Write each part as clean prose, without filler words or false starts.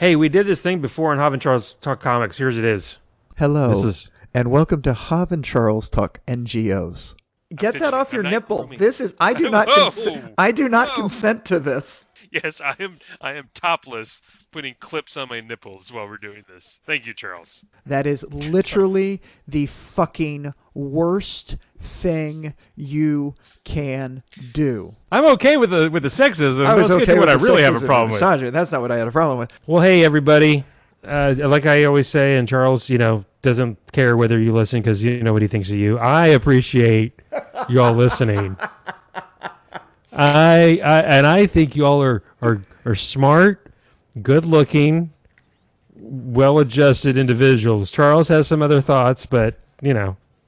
Hey, we did this thing before on Hav and Charles Talk Comics. Here's it is. Hello, and welcome to Hav and Charles Talk NGOs. Get that off your nipple. This is I do not I do not consent to this. Yes, I am topless, putting clips on my nipples while we're doing this. Thank you, Charles. That is literally the fucking worst thing you can do. I'm okay with the sexism. I was Let's okay get to what I with the really have a sexism problem and with. misogyny. That's not what I had a problem with. Well, hey everybody. Like I always say, and Charles, doesn't care whether you listen because you know what he thinks of you. I appreciate y'all listening. I think y'all are smart, good-looking, well-adjusted individuals. Charles has some other thoughts, but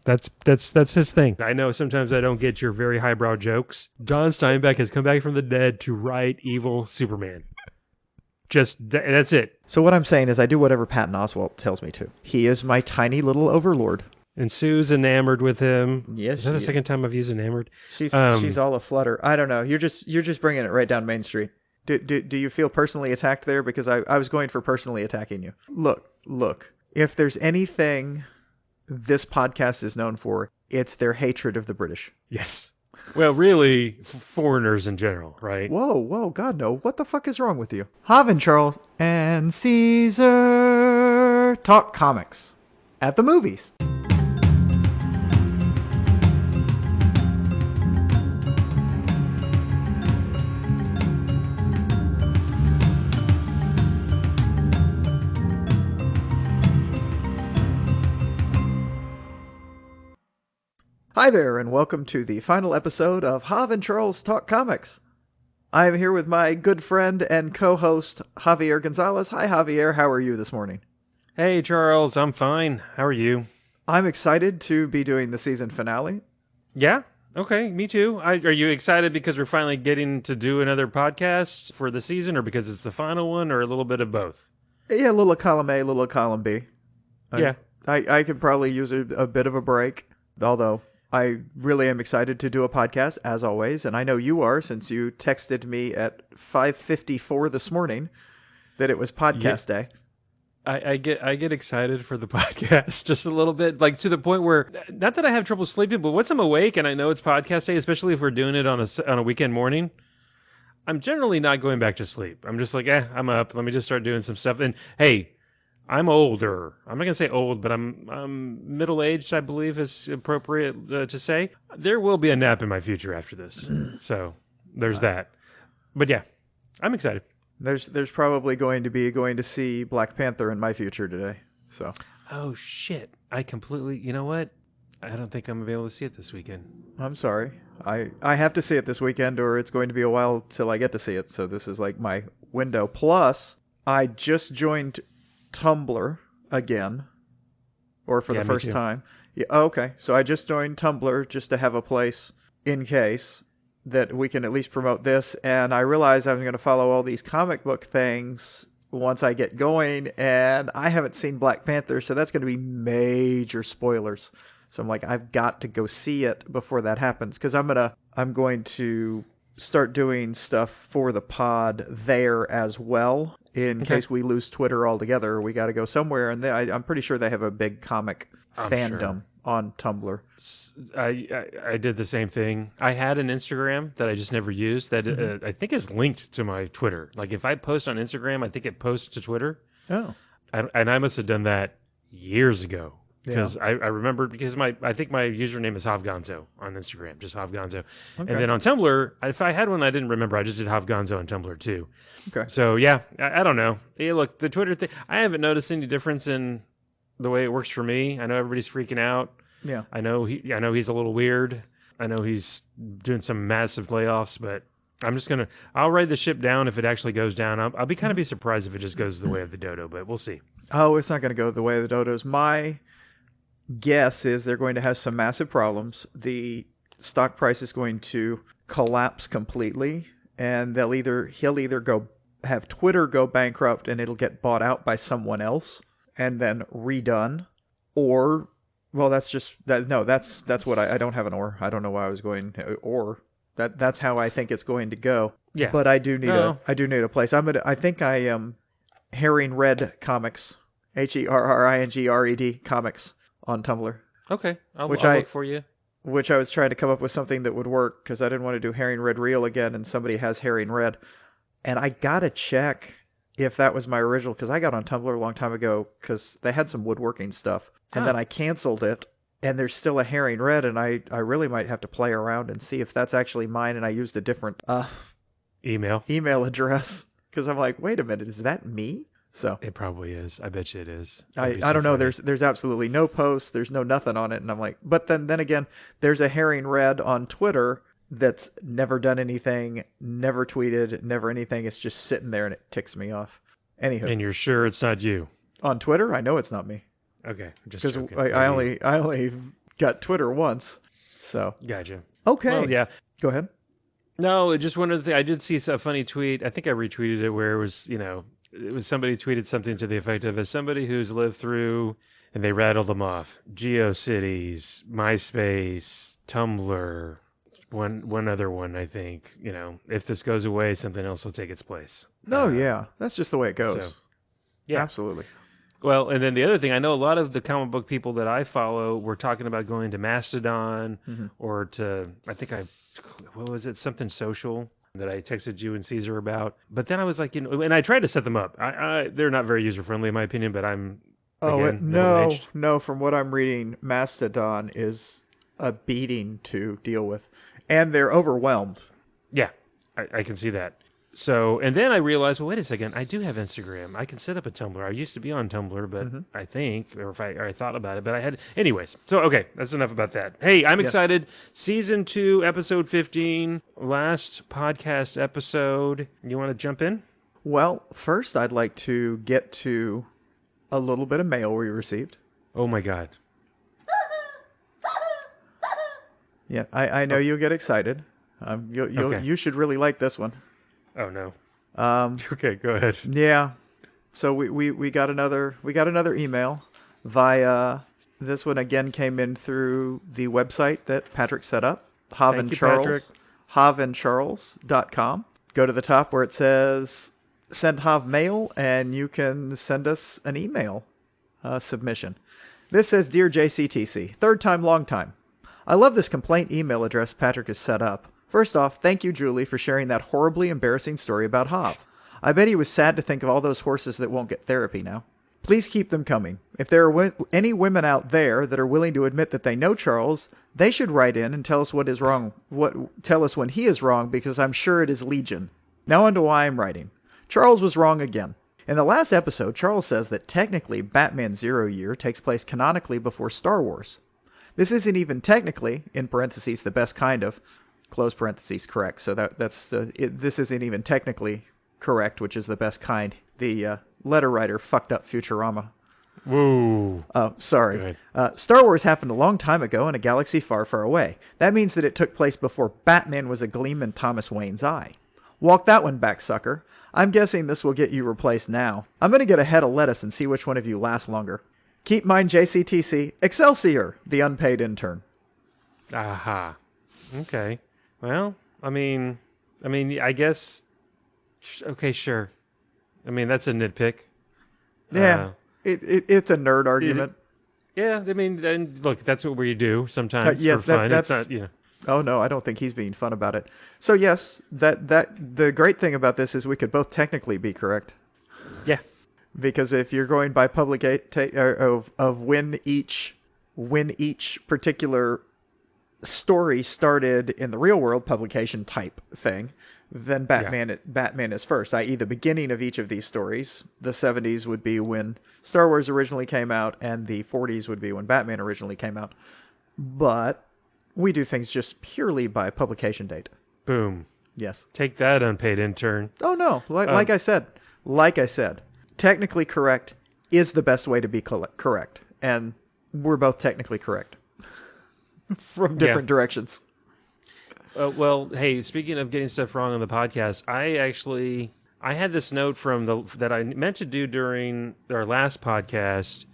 that's his thing. I know sometimes I don't get your very highbrow jokes. John Steinbeck has come back from the dead to write evil Superman. That's it. So what I'm saying is I do whatever Patton Oswalt tells me to. He is my tiny little overlord. And Sue's enamored with him. Yes, is that the second time I've used enamored? She's all aflutter. I don't know. You're just bringing it right down Main Street. Do you feel personally attacked there? Because I was going for personally attacking you. Look. If there's anything this podcast is known for, it's their hatred of the British. Yes. Well, really, foreigners in general, right? Whoa, God, no. What the fuck is wrong with you? Hav and Charles and Caesar talk comics at the movies. Hi there, and welcome to the final episode of Hav and Charles Talk Comics. I am here with my good friend and co-host, Javier Gonzalez. Hi, Javier. How are you this morning? Hey, Charles. I'm fine. How are you? I'm excited to be doing the season finale. Yeah? Okay, me too. Are you excited because we're finally getting to do another podcast for the season, or because it's the final one, or a little bit of both? Yeah, a little column A, a little column B. Yeah. I could probably use a bit of a break, although I really am excited to do a podcast, as always, and I know you are, since you texted me at 5:54 this morning that it was podcast day. I get excited for the podcast just a little bit, like to the point where, not that I have trouble sleeping, but once I'm awake and I know it's podcast day, especially if we're doing it on a weekend morning, I'm generally not going back to sleep. I'm just like, I'm up. Let me just start doing some stuff. And hey, I'm older. I'm not going to say old, but I'm middle-aged, I believe is appropriate to say. There will be a nap in my future after this. So there's that. But yeah, I'm excited. There's probably going to see Black Panther in my future today. So. Oh, shit. I completely, you know what? I don't think I'm going to be able to see it this weekend. I'm sorry. I have to see it this weekend, or it's going to be a while till I get to see it. So this is like my window. Plus, I just joined Tumblr again, or for the first time. Yeah, okay. So I just joined Tumblr just to have a place in case that we can at least promote this. And I realize I'm going to follow all these comic book things once I get going, and I haven't seen Black Panther, so that's going to be major spoilers. So I'm like, I've got to go see it before that happens, because I'm going to start doing stuff for the pod there as well. In case we lose Twitter altogether, we got to go somewhere. And I'm pretty sure they have a big comic fandom on Tumblr. I did the same thing. I had an Instagram that I just never used that I think is linked to my Twitter. Like if I post on Instagram, I think it posts to Twitter. Oh. And I must have done that years ago. Because I remember, because I think my username is Havgonzo on Instagram, just Havgonzo. Okay. And then on Tumblr, if I had one I didn't remember, I just did Havgonzo on Tumblr too. Okay. So yeah, I don't know. Hey, look, the Twitter thing, I haven't noticed any difference in the way it works for me. I know everybody's freaking out. Yeah. I know he's a little weird. I know he's doing some massive layoffs, but I'll ride the ship down if it actually goes down. I'll be kind of surprised if it just goes the way of the dodo, but we'll see. Oh, it's not going to go the way of the dodos. My guess is they're going to have some massive problems. The stock price is going to collapse completely, and he'll either have Twitter go bankrupt and it'll get bought out by someone else and then redone, or that's what I don't have an or. I don't know why I was going or. That's how I think it's going to go. Yeah. But I do need a place. I think I am Herring Red Comics, HERRINGRED Comics on Tumblr, Okay, I'll which look for you. which I was trying to come up with something that would work because I didn't want to do Herring Red Real again, and somebody has Herring Red. And I gotta check if that was my original, because I got on Tumblr a long time ago because they had some woodworking stuff, and then I canceled it, and there's still a Herring Red, and I really might have to play around and see if that's actually mine, and I used a different email address, because I'm like, wait a minute, is that me? So It probably is. I bet you it is. I don't know. There's absolutely no post. There's no nothing on it, and I'm like, but then again, there's a Herring Red on Twitter that's never done anything, never tweeted, never anything. It's just sitting there, and it ticks me off. Anywho, And you're sure it's not you? on Twitter, I know it's not me Okay, just because joking. I only got Twitter once. So Gotcha. okay, Well, yeah. go ahead. No, just one other thing. I did see a funny tweet. I think I retweeted it where it was, it was somebody tweeted something to the effect of, as somebody who's lived through, and they rattled them off: GeoCities, MySpace, Tumblr, one other one. I think, if this goes away, something else will take its place. No, yeah, that's just the way it goes. So, yeah, Absolutely. Well, and then the other thing, I know a lot of the comic book people that I follow were talking about going to Mastodon or to, what was it, something social that I texted you and Caesar about. But then I was like, and I tried to set them up. They're not very user friendly in my opinion, but I'm middle-aged. No. From what I'm reading, Mastodon is a beating to deal with, and they're overwhelmed. Yeah, I can see that. So, and then I realized, well, wait a second, I do have Instagram. I can set up a Tumblr. I used to be on Tumblr, but I think, or I thought about it, but I had, anyways. So, okay, that's enough about that. Hey, I'm excited. Season 2, episode 15, last podcast episode. You want to jump in? Well, first I'd like to get to a little bit of mail we received. Oh my God. Yeah, I know you'll get excited. You should really like this one. Oh no. Okay, go ahead. Yeah. So we got another email via, this one again came in through the website that Patrick set up, havandcharles.com. Go to the top where it says send Hav mail, and you can send us an email submission. This says, Dear JCTC, third time, long time. I love this complaint email address Patrick has set up. First off, thank you, Julie, for sharing that horribly embarrassing story about Hav. I bet he was sad to think of all those horses that won't get therapy now. Please keep them coming. If there are any women out there that are willing to admit that they know Charles, they should write in and tell us what is wrong. Tell us when he is wrong, because I'm sure it is legion. Now on to why I'm writing. Charles was wrong again. In the last episode, Charles says that technically Batman Zero Year takes place canonically before Star Wars. This isn't even technically, in parentheses, the best kind of, close parentheses, correct. So this isn't even technically correct, which is the best kind. The letter writer fucked up Futurama. Whoa. Oh, sorry. Star Wars happened a long time ago in a galaxy far, far away. That means that it took place before Batman was a gleam in Thomas Wayne's eye. Walk that one back, sucker. I'm guessing this will get you replaced now. I'm going to get a head of lettuce and see which one of you lasts longer. Keep mine, JCTC. Excelsior, the unpaid intern. Aha. Okay. Well, I mean, I guess. Okay, sure. I mean, that's a nitpick. Yeah, it's a nerd argument. Yeah, I mean, and look, that's what we do sometimes yes, for fun. that's It's not, Oh no, I don't think he's being fun about it. So yes, that the great thing about this is we could both technically be correct. Yeah. Because if you're going by public of when each particular story started in the real world, publication type thing, then Batman is first, i.e. the beginning of each of these stories. The 70s would be when Star Wars originally came out, and the 40s would be when Batman originally came out. But we do things just purely by publication date. Boom. Yes. Take that, unpaid intern. Oh no, like I said, technically correct is the best way to be correct, and we're both technically correct from different directions. Well, hey, speaking of getting stuff wrong on the podcast, I had this note that I meant to do during our last podcast.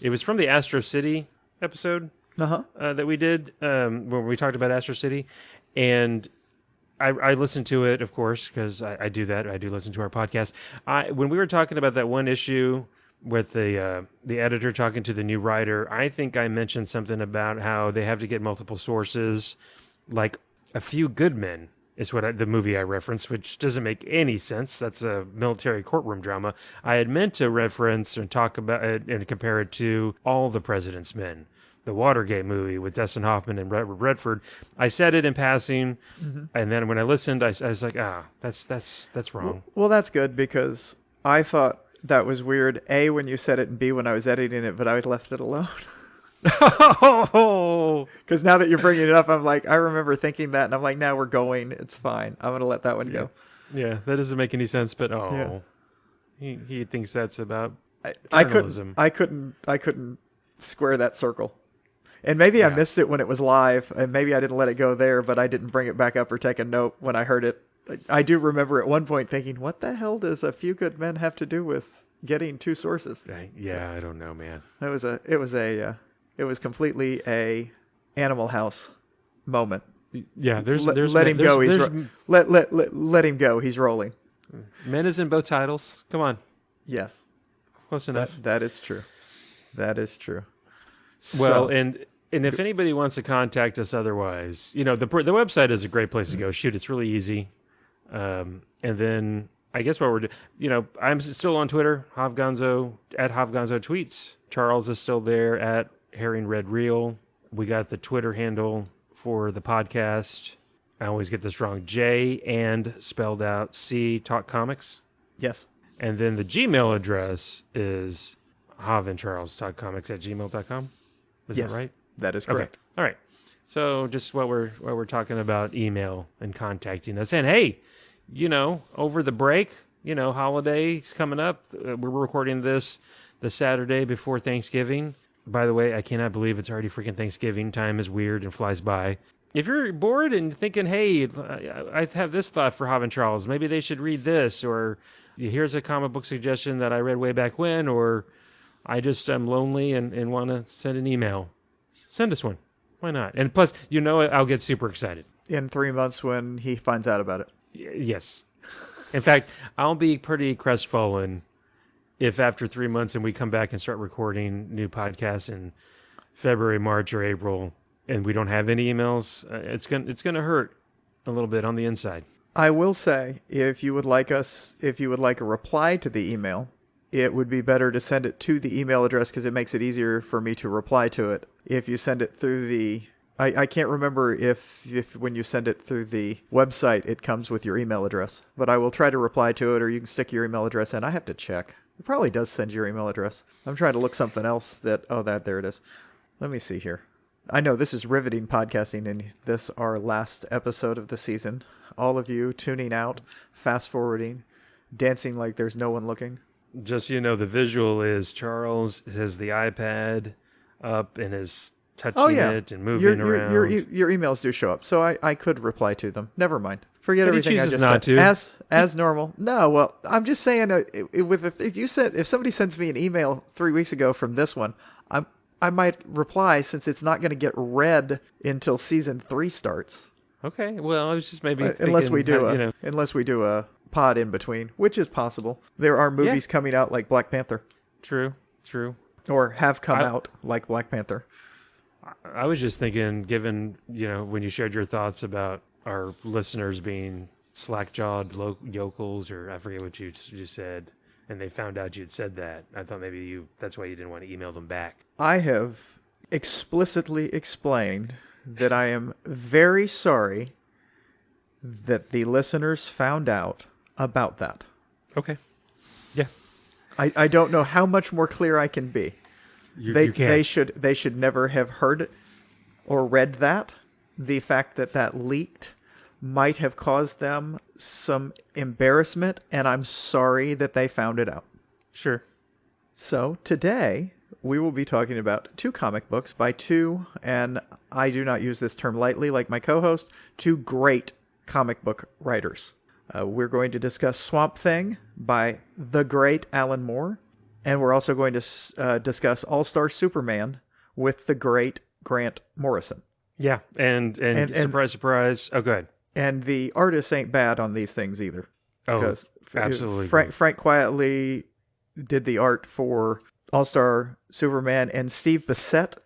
It was from the Astro City episode that we did when we talked about Astro City, and I listen to it, of course, because I do that. I do listen to our podcast. When we were talking about that one issue with the editor talking to the new writer, I think I mentioned something about how they have to get multiple sources, like A Few Good Men is the movie I referenced, which doesn't make any sense. That's a military courtroom drama. I had meant to reference and talk about it and compare it to All the President's Men, the Watergate movie with Dustin Hoffman and Redford. I said it in passing, and then when I listened, I was like, that's wrong. Well, that's good because I thought that was weird, A, when you said it, and B, when I was editing it, but I left it alone. Because now that you're bringing it up, I'm like, I remember thinking that, and I'm like, now we're going. It's fine. I'm going to let that one go. Yeah, that doesn't make any sense, but he thinks that's about journalism. I couldn't square that circle. And maybe I missed it when it was live, and maybe I didn't let it go there, but I didn't bring it back up or take a note when I heard it. I do remember at one point thinking, what the hell does A Few Good Men have to do with getting two sources? Yeah, I don't know, man. It was completely a Animal House moment. Yeah, there's let him go. Let him go. He's rolling. Men is in both titles. Come on. Yes, close enough. That is true. That is true. Well, and if anybody wants to contact us, otherwise, the website is a great place to go. Shoot, it's really easy. And then I guess what we're doing, I'm still on Twitter, Havgonzo at Havgonzo tweets. Charles is still there at Herring Red Reel. We got the Twitter handle for the podcast. I always get this wrong. J and spelled out C Talk Comics. Yes. And then the Gmail address is havandcharles.comics@gmail.com. Is that right? That is correct. Okay. All right. So just while we're talking about email and contacting us, and hey, over the break, holidays coming up. We're recording this the Saturday before Thanksgiving. By the way, I cannot believe it's already freaking Thanksgiving. Time is weird and flies by. If you're bored and thinking, hey, I have this thought for Hav and Charles, maybe they should read this, or here's a comic book suggestion that I read way back when, or I just am lonely and want to send an email, send us one. Why not? And plus, I'll get super excited. In 3 months when he finds out about it. Yes. In fact, I'll be pretty crestfallen if after 3 months and we come back and start recording new podcasts in February, March, or April, and we don't have any emails. It's gonna hurt a little bit on the inside. I will say, if you would like a reply to the email, it would be better to send it to the email address because it makes it easier for me to reply to it. If you send it through the... I can't remember if when you send it through the website, it comes with your email address. But I will try to reply to it, or you can stick your email address in. I have to check. It probably does send your email address. I'm trying to look something else there it is. Let me see here. I know this is riveting podcasting, and this our last episode of the season. All of you tuning out, fast forwarding, dancing like there's no one looking. Just the visual is Charles has the iPad up and is touching it and moving around. Your emails do show up, so I could reply to them. Never mind. Forget but everything I just not said. To. As normal. No, well, I'm just saying, if somebody sends me an email 3 weeks ago from this one, I might reply since it's not going to get read until season 3 starts. Okay. Well, I was just maybe unless we do a pod in between, which is possible. There are movies coming out like Black Panther. True. Or have come out like Black Panther. I was just thinking, given, when you shared your thoughts about our listeners being slack-jawed yokels, or I forget what you said, and they found out you'd said that. I thought maybe that's why you didn't want to email them back. I have explicitly explained that I am very sorry that the listeners found out about that. Okay. Yeah. I don't know how much more clear I can be. You can. They should never have heard or read that. The fact that leaked might have caused them some embarrassment, and I'm sorry that they found it out. Sure. So today we will be talking about 2 comic books by 2, and I do not use this term lightly like my co-host, 2 great comic book writers. We're going to discuss Swamp Thing by the great Alan Moore, and we're also going to discuss All-Star Superman with the great Grant Morrison. Yeah, and surprise, surprise. Oh, go ahead. And the artists ain't bad on these things either. Oh, Because absolutely. Frank quietly did the art for All-Star Superman, and Steve Bissette,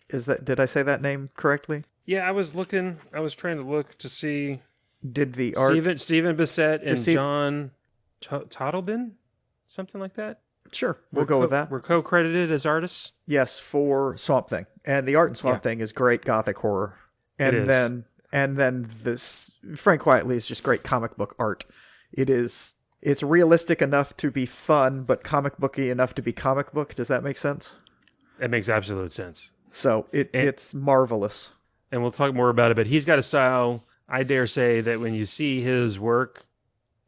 did I say that name correctly? Yeah, I was trying to look to see Did the art. Stephen Bissette Does and Steve, John Totleben, something like that. sure, we'll go with that. We're co-credited as artists. Yes, for Swamp Thing. And the art in Yeah, Swamp Thing is great gothic horror. it And is. then this Frank Quietly is just great comic book art. It's realistic enough to be fun, but comic booky enough to be comic book. Does that make sense? That makes absolute sense. So it's marvelous. And we'll talk more about it, but he's got a style, I dare say, that when you see his work,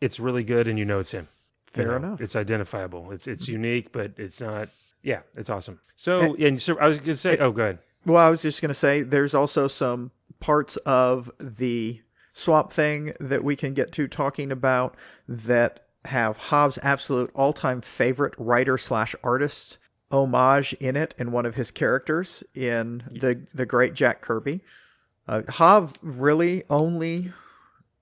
it's really good and you know it's him. Fair enough. It's identifiable. It's unique, but it's not. Yeah, it's awesome. So I was gonna say. Oh, go ahead. Well, I was just going to say there's also some parts of the Swamp Thing that we can get to talking about that have Hobbs' absolute all-time favorite writer/artist homage in it, in one of his characters in the great Jack Kirby. Hobbs really only,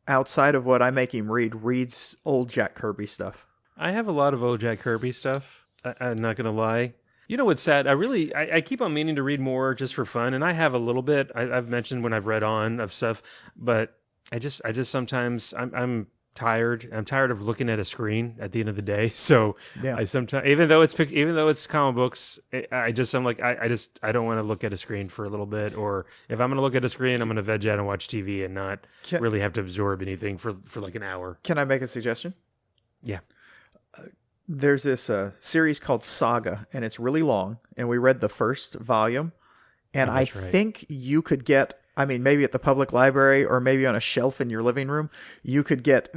outside of what I make him read, reads old Jack Kirby stuff. I have a lot of old Jack Kirby stuff. I'm not gonna lie. You know what's sad? I keep on meaning to read more just for fun, and I have a little bit. I've mentioned when I've read on of stuff, but I just sometimes I'm tired. I'm tired of looking at a screen at the end of the day. So Yeah. I sometimes, even though it's comic books, I'm like I don't want to look at a screen for a little bit. Or if I'm going to look at a screen, I'm going to veg out and watch TV and not really have to absorb anything for like an hour. Can I make a suggestion? Yeah. There's this series called Saga, and it's really long, and we read the first volume, and I think you could get, I mean, maybe at the public library or maybe on a shelf in your living room, you could get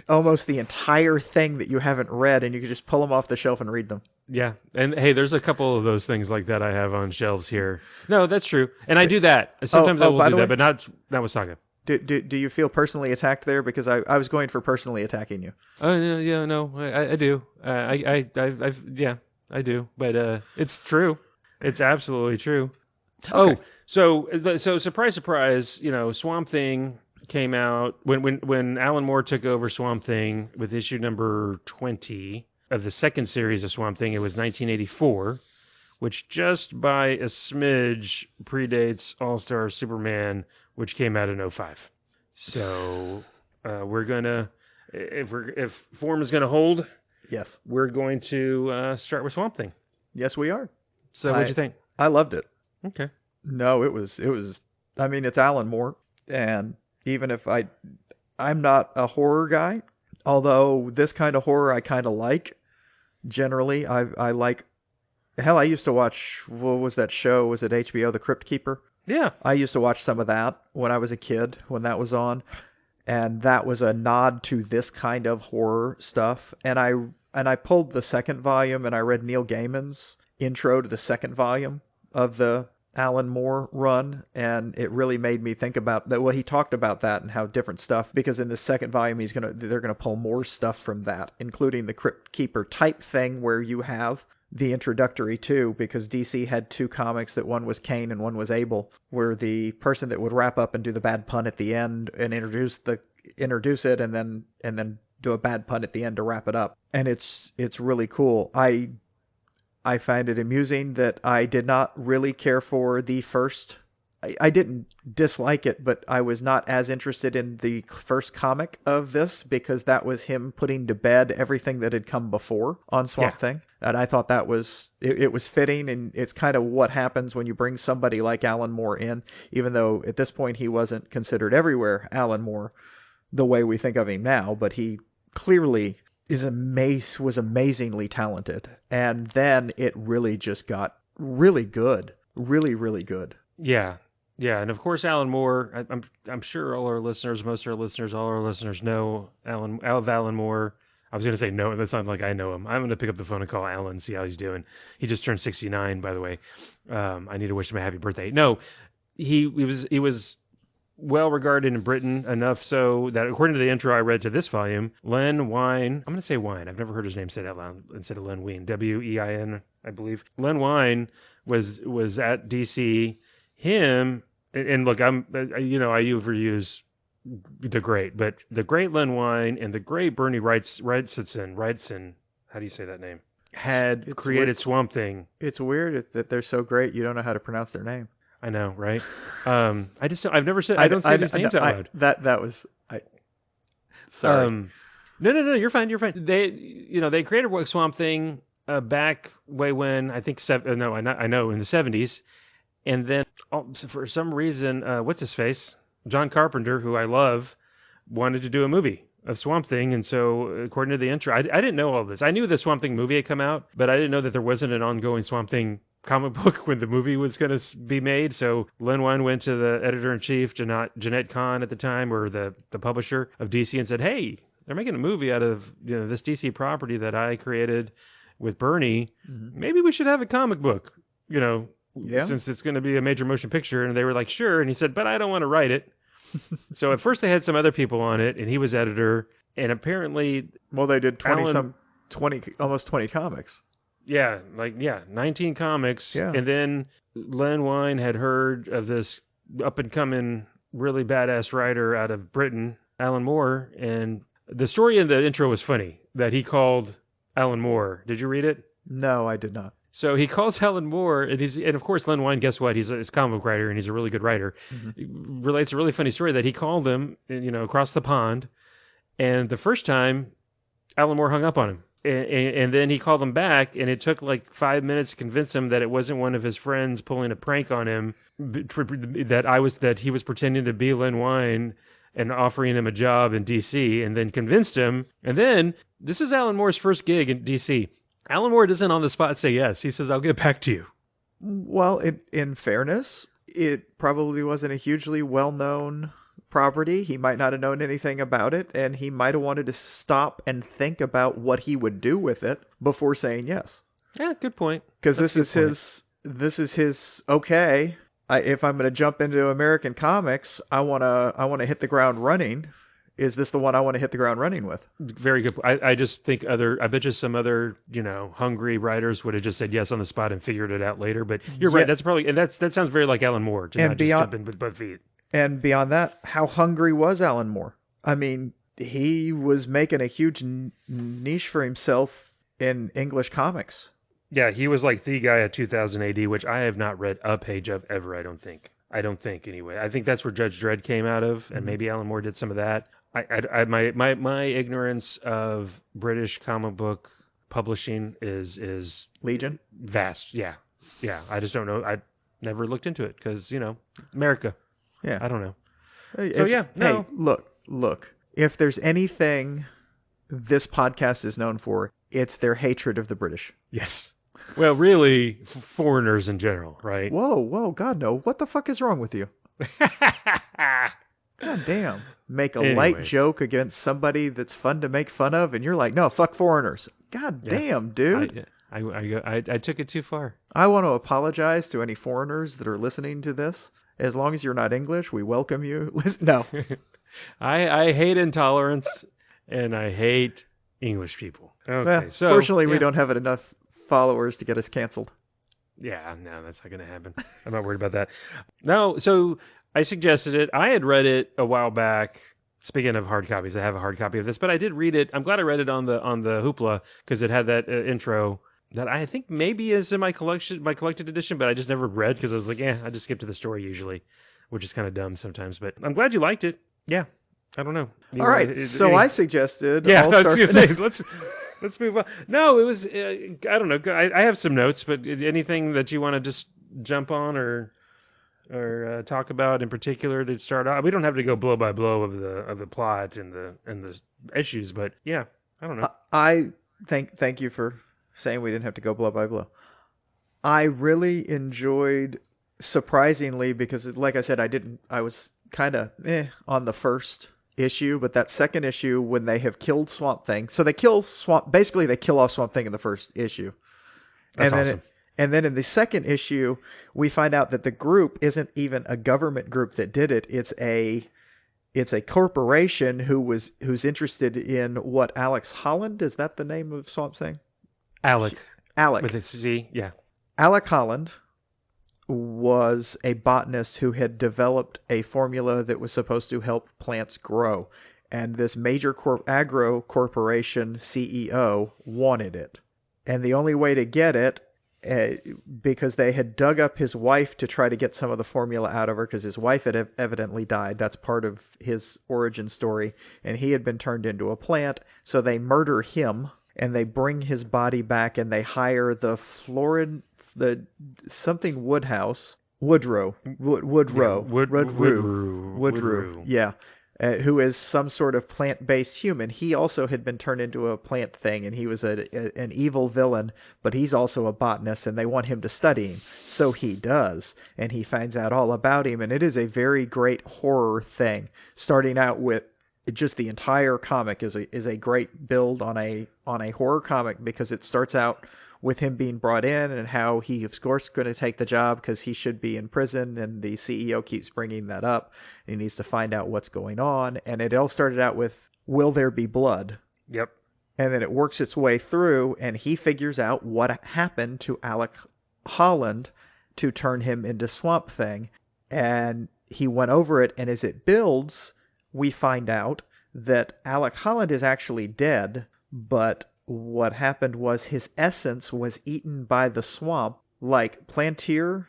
almost the entire thing that you haven't read, and you could just pull them off the shelf and read them. Yeah, and hey, there's a couple of those things like that I have on shelves here. No, that's true, and I do that. Sometimes I will do that, but not with Saga. Do you feel personally attacked there? Because I was going for personally attacking you. Oh yeah, no, I do. I do. But it's true. It's absolutely true. Okay. So surprise, surprise. Swamp Thing came out when Alan Moore took over Swamp Thing with issue number 20 of the second series of Swamp Thing. It was 1984, which just by a smidge predates All-Star Superman, which came out in 2005. So we're gonna, if form is gonna hold, yes, we're going to start with Swamp Thing. Yes, we are. So what'd you think? I loved it. Okay. No, it was. I mean, it's Alan Moore, and even if I'm not a horror guy, although this kind of horror I kind of like. Generally, I like. Hell, I used to watch, what was that show? Was it HBO, The Crypt Keeper? Yeah. I used to watch some of that when I was a kid, when that was on. And that was a nod to this kind of horror stuff. And I pulled the second volume and I read Neil Gaiman's intro to the second volume of the Alan Moore run. And it really made me think about that. Well, he talked about that and how different stuff, because in the second volume, they're going to pull more stuff from that, including the Crypt Keeper type thing where you have the introductory too, because DC had two comics that one was Cain and one was Abel, where the person that would wrap up and do the bad pun at the end and introduce it and then do a bad pun at the end to wrap it up. And it's really cool. I find it amusing that I did not really care for the first. I didn't dislike it, but I was not as interested in the first comic of this, because that was him putting to bed everything that had come before on Swamp Thing. And I thought that was, it was fitting, and it's kind of what happens when you bring somebody like Alan Moore in, even though at this point he wasn't considered everywhere Alan Moore the way we think of him now, but he clearly was amazingly talented. And then it really just got really good. Really, really good. Yeah. Yeah, and of course, Alan Moore. I'm sure all our listeners know Alan Moore. I was going to say no, that sounds like I know him. I'm going to pick up the phone and call Alan and see how he's doing. He just turned 69, by the way. I need to wish him a happy birthday. No, he was well regarded in Britain, enough so that according to the intro I read to this volume, Len Wein. I'm going to say Wein. I've never heard his name said out loud instead of Len Wein. Wein, I believe. Len Wein was at DC. Him, and look, I overuse the great Len Wein and the great Bernie Wrightson, how do you say that name? Had It's created weird. Swamp Thing. It's weird that they're so great you don't know how to pronounce their name. I know, right? I just I've never said I don't say these names out loud. That was I. Sorry. No, you're fine. You're fine. They created Swamp Thing back way when I think I know in the 70s, and then for some reason, what's his face, John Carpenter, who I love, wanted to do a movie of Swamp Thing, and so according to the intro, I didn't know all this. I knew the Swamp Thing movie had come out, but I didn't know that there wasn't an ongoing Swamp Thing comic book when the movie was going to be made. So Len Wein went to the editor-in-chief, Jeanette Kahn at the time, or the publisher of DC, and said, "Hey, they're making a movie out of this DC property that I created with Bernie. Maybe we should have a comic book, since it's going to be a major motion picture." And they were like, "Sure." And he said, "But I don't want to write it." So at first they had some other people on it, and he was editor. And apparently, well, they did 20 almost 20 comics. Yeah, 19 comics. Yeah. And then Len Wein had heard of this up and coming, really badass writer out of Britain, Alan Moore. And the story in the intro was funny that he called Alan Moore. Did you read it? No, I did not. So he calls Alan Moore, and of course Len Wein, guess what? He's a comic book writer, and he's a really good writer. He relates a really funny story that he called him, across the pond. And the first time, Alan Moore hung up on him. And then he called him back, and it took like 5 minutes to convince him that it wasn't one of his friends pulling a prank on him, that he was pretending to be Len Wein and offering him a job in DC, and then convinced him. And then this is Alan Moore's first gig in DC. Alan Moore doesn't on the spot say yes. He says, "I'll get back to you." Well, in fairness, it probably wasn't a hugely well-known property. He might not have known anything about it, and he might have wanted to stop and think about what he would do with it before saying yes. Yeah, good point. Because this is his okay. If I'm going to jump into American comics, I want to hit the ground running. Is this the one I want to hit the ground running with? Very good. I just think I bet you some other, hungry writers would have just said yes on the spot and figured it out later. But you're right. That's probably, and that sounds very like Alan Moore to not just jump in with both feet. And beyond that, how hungry was Alan Moore? I mean, he was making a huge niche for himself in English comics. Yeah, he was like the guy at 2000 AD, which I have not read a page of ever, I don't think. Anyway. I think that's where Judge Dredd came out of, and maybe Alan Moore did some of that. My ignorance of British comic book publishing is Legion? Vast. Yeah. I just don't know. I never looked into it because America. Yeah, I don't know. Hey, look. If there's anything this podcast is known for, it's their hatred of the British. Yes. Well, really, foreigners in general, right? Whoa, God no! What the fuck is wrong with you? God damn. Make a light joke against somebody that's fun to make fun of, and you're like, no, fuck foreigners. God damn, dude. I took it too far. I want to apologize to any foreigners that are listening to this. As long as you're not English, we welcome you. Listen, no. I hate intolerance, and I hate English people. Okay, so fortunately, we don't have enough followers to get us canceled. Yeah, no, that's not going to happen. I'm not worried about that. No, so I suggested it. I had read it a while back. Speaking of hard copies, I have a hard copy of this, but I did read it. I'm glad I read it on the Hoopla because it had that intro that I think maybe is in my collected edition, but I just never read because I was like, I just skip to the story usually, which is kind of dumb sometimes. But I'm glad you liked it. Yeah, I don't know. All right, I suggested. Yeah, I was going to say let's move on. No, it was I don't know. I have some notes, but anything that you want to just jump on or talk about in particular to start off? We don't have to go blow by blow of the plot and the issues, but yeah, I don't know. I thank you for saying we didn't have to go blow by blow. I really enjoyed, surprisingly, because like I said, I was kind of on the first issue, but that second issue when they have killed Swamp Thing, so they kill they kill off Swamp Thing in the first issue. That's awesome. And then in the second issue, we find out that the group isn't even a government group that did it. It's a corporation who's interested in what Alex Holland, is that the name of Swamp Thing? Alec. With a C, yeah. Alec Holland was a botanist who had developed a formula that was supposed to help plants grow. And this major agro corporation CEO wanted it. And the only way to get it, because they had dug up his wife to try to get some of the formula out of her, because his wife had evidently died. That's part of his origin story. And he had been turned into a plant. So they murder him, and they bring his body back, and they hire the Woodrow, yeah, who is some sort of plant-based human. He also had been turned into a plant thing, and he was an evil villain, but he's also a botanist, and they want him to study him. So he does, and he finds out all about him, and it is a very great horror thing, starting out with just the entire comic is a great build on a horror comic, because it starts out with him being brought in and how he, of course, going to take the job because he should be in prison, and the CEO keeps bringing that up. He needs to find out what's going on, and it all started out with, will there be blood? Yep. And then it works its way through, and he figures out what happened to Alec Holland to turn him into Swamp Thing, and he went over it, and as it builds, we find out that Alec Holland is actually dead, but what happened was his essence was eaten by the swamp, like planarian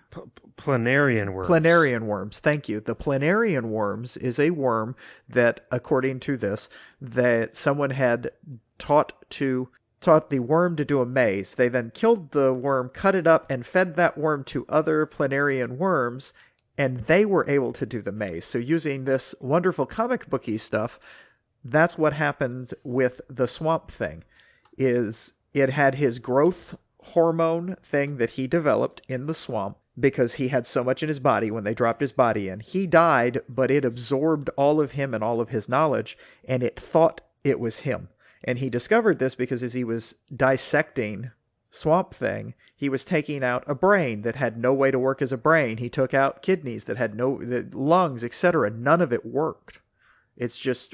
worms. Planarian worms, thank you. The planarian worms is a worm that, according to this, that someone had taught the worm to do a maze. They then killed the worm, cut it up, and fed that worm to other planarian worms, and they were able to do the maze. So using this wonderful comic booky stuff, that's what happened with the Swamp Thing. Is it had his growth hormone thing that he developed in the swamp because he had so much in his body when they dropped his body in. He died, but it absorbed all of him and all of his knowledge, and it thought it was him. And he discovered this because as he was dissecting Swamp Thing, he was taking out a brain that had no way to work as a brain. He took out kidneys that had the lungs, etc. None of it worked. It's just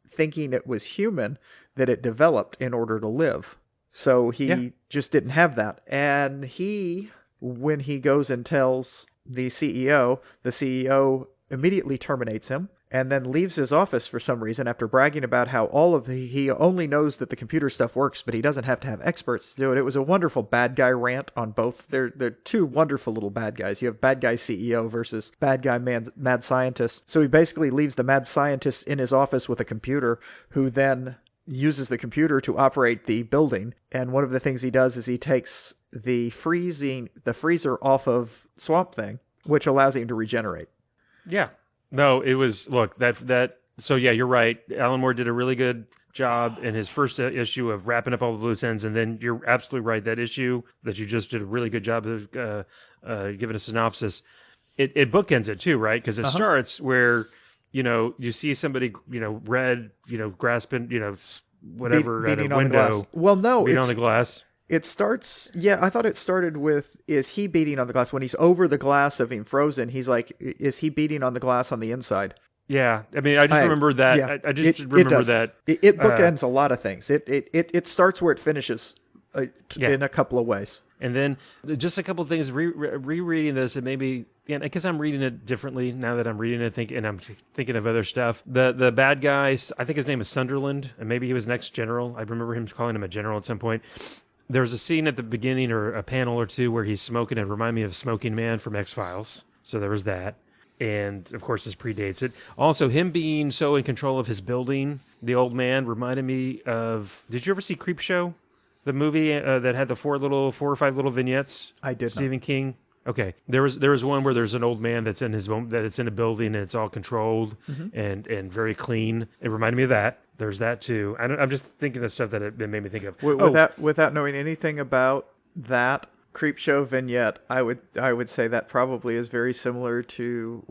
thinking it was human that it developed in order to live. So he just didn't have that. And when he goes and tells the CEO immediately terminates him and then leaves his office for some reason after bragging about how he only knows that the computer stuff works, but he doesn't have to have experts to do it. It was a wonderful bad guy rant on both. They're two wonderful little bad guys. You have bad guy CEO versus bad guy mad scientist. So he basically leaves the mad scientist in his office with a computer, who then uses the computer to operate the building. And one of the things he does is he takes the freezer off of Swamp Thing, which allows him to regenerate. Yeah. No, it was, look, so yeah, you're right. Alan Moore did a really good job in his first issue of wrapping up all the loose ends, and then you're absolutely right. That issue that you just did a really good job of giving a synopsis. It bookends it too, right? Because it starts where, you see somebody, red, grasping, whatever beating at a window. On the glass. Well, no, beating on the glass. It starts, I thought it started with, is he beating on the glass? When he's over the glass of him frozen, he's like, is he beating on the glass on the inside? Yeah. I mean, I just remember that. Yeah, I just remember that. It bookends a lot of things. It starts where it finishes in a couple of ways. And then just a couple of things, rereading this, and maybe, I guess I'm reading it differently now that I'm reading it, and I'm thinking of other stuff. The bad guy, I think his name is Sunderland, and maybe he was next general. I remember him calling him a general at some point. There's a scene at the beginning, or a panel or two, where he's smoking. It reminded me of Smoking Man from X-Files. So there was that. And, of course, this predates it. Also, him being so in control of his building, the old man, reminded me of... Did you ever see Creepshow? The movie that had the four or five little vignettes? I did Stephen King? Okay. There was one where there's an old man that's in a building, and it's all controlled and very clean. It reminded me of that. There's that too. I'm just thinking of stuff that it made me think of. Without knowing anything about that Creepshow vignette, I would say that probably is very similar to,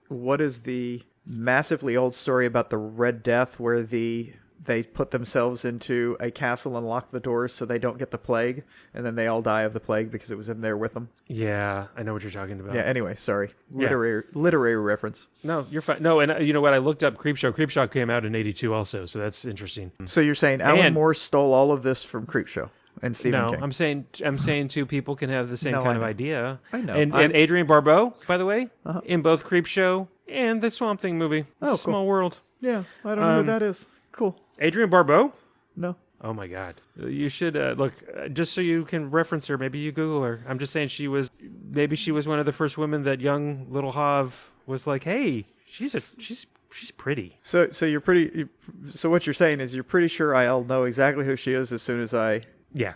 what is the massively old story about the Red Death where they put themselves into a castle and lock the doors so they don't get the plague, and then they all die of the plague because it was in there with them. Yeah, I know what you're talking about. Yeah, anyway, sorry. Literary reference. No, you're fine. No, and you know what? I looked up Creepshow. Creepshow came out in 1982 also, so that's interesting. So you're saying Alan Moore stole all of this from Creepshow? and Stephen No, King. I'm saying two people can have the same No, kind I of know. idea. I know. And I'm- Adrienne Barbeau, by the way, Uh-huh. in both Creepshow and the Swamp Thing movie. It's Oh, a cool. small world. Yeah, I don't know who that is. Cool. Adrienne Barbeau? No. Oh my God! You should look just so you can reference her. Maybe you Google her. I'm just saying maybe she was one of the first women that young little Hav was like, hey, she's pretty. So you're pretty. So what you're saying is you're pretty sure I'll know exactly who she is as soon as I. Yeah,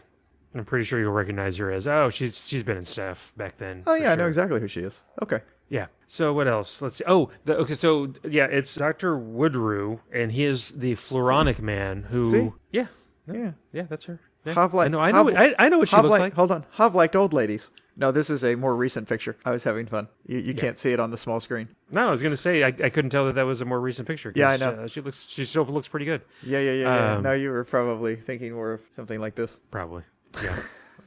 I'm pretty sure you'll recognize her as she's been in stuff back then. Oh for yeah, I know sure. exactly who she is. Okay. Yeah. So what else? Let's see. Oh, okay. So yeah, it's Dr. Woodrue, and he is the Floronic man who. See? Yeah. Yeah. Yeah, that's her. Yeah. Hav like. I know what she looks like. Hold on. Hav liked old ladies. No, this is a more recent picture. I was having fun. You can't see it on the small screen. No, I was gonna say I couldn't tell that was a more recent picture. 'Cause, Yeah, I know. She still looks pretty good. Yeah. No, you were probably thinking more of something like this. Probably. Yeah.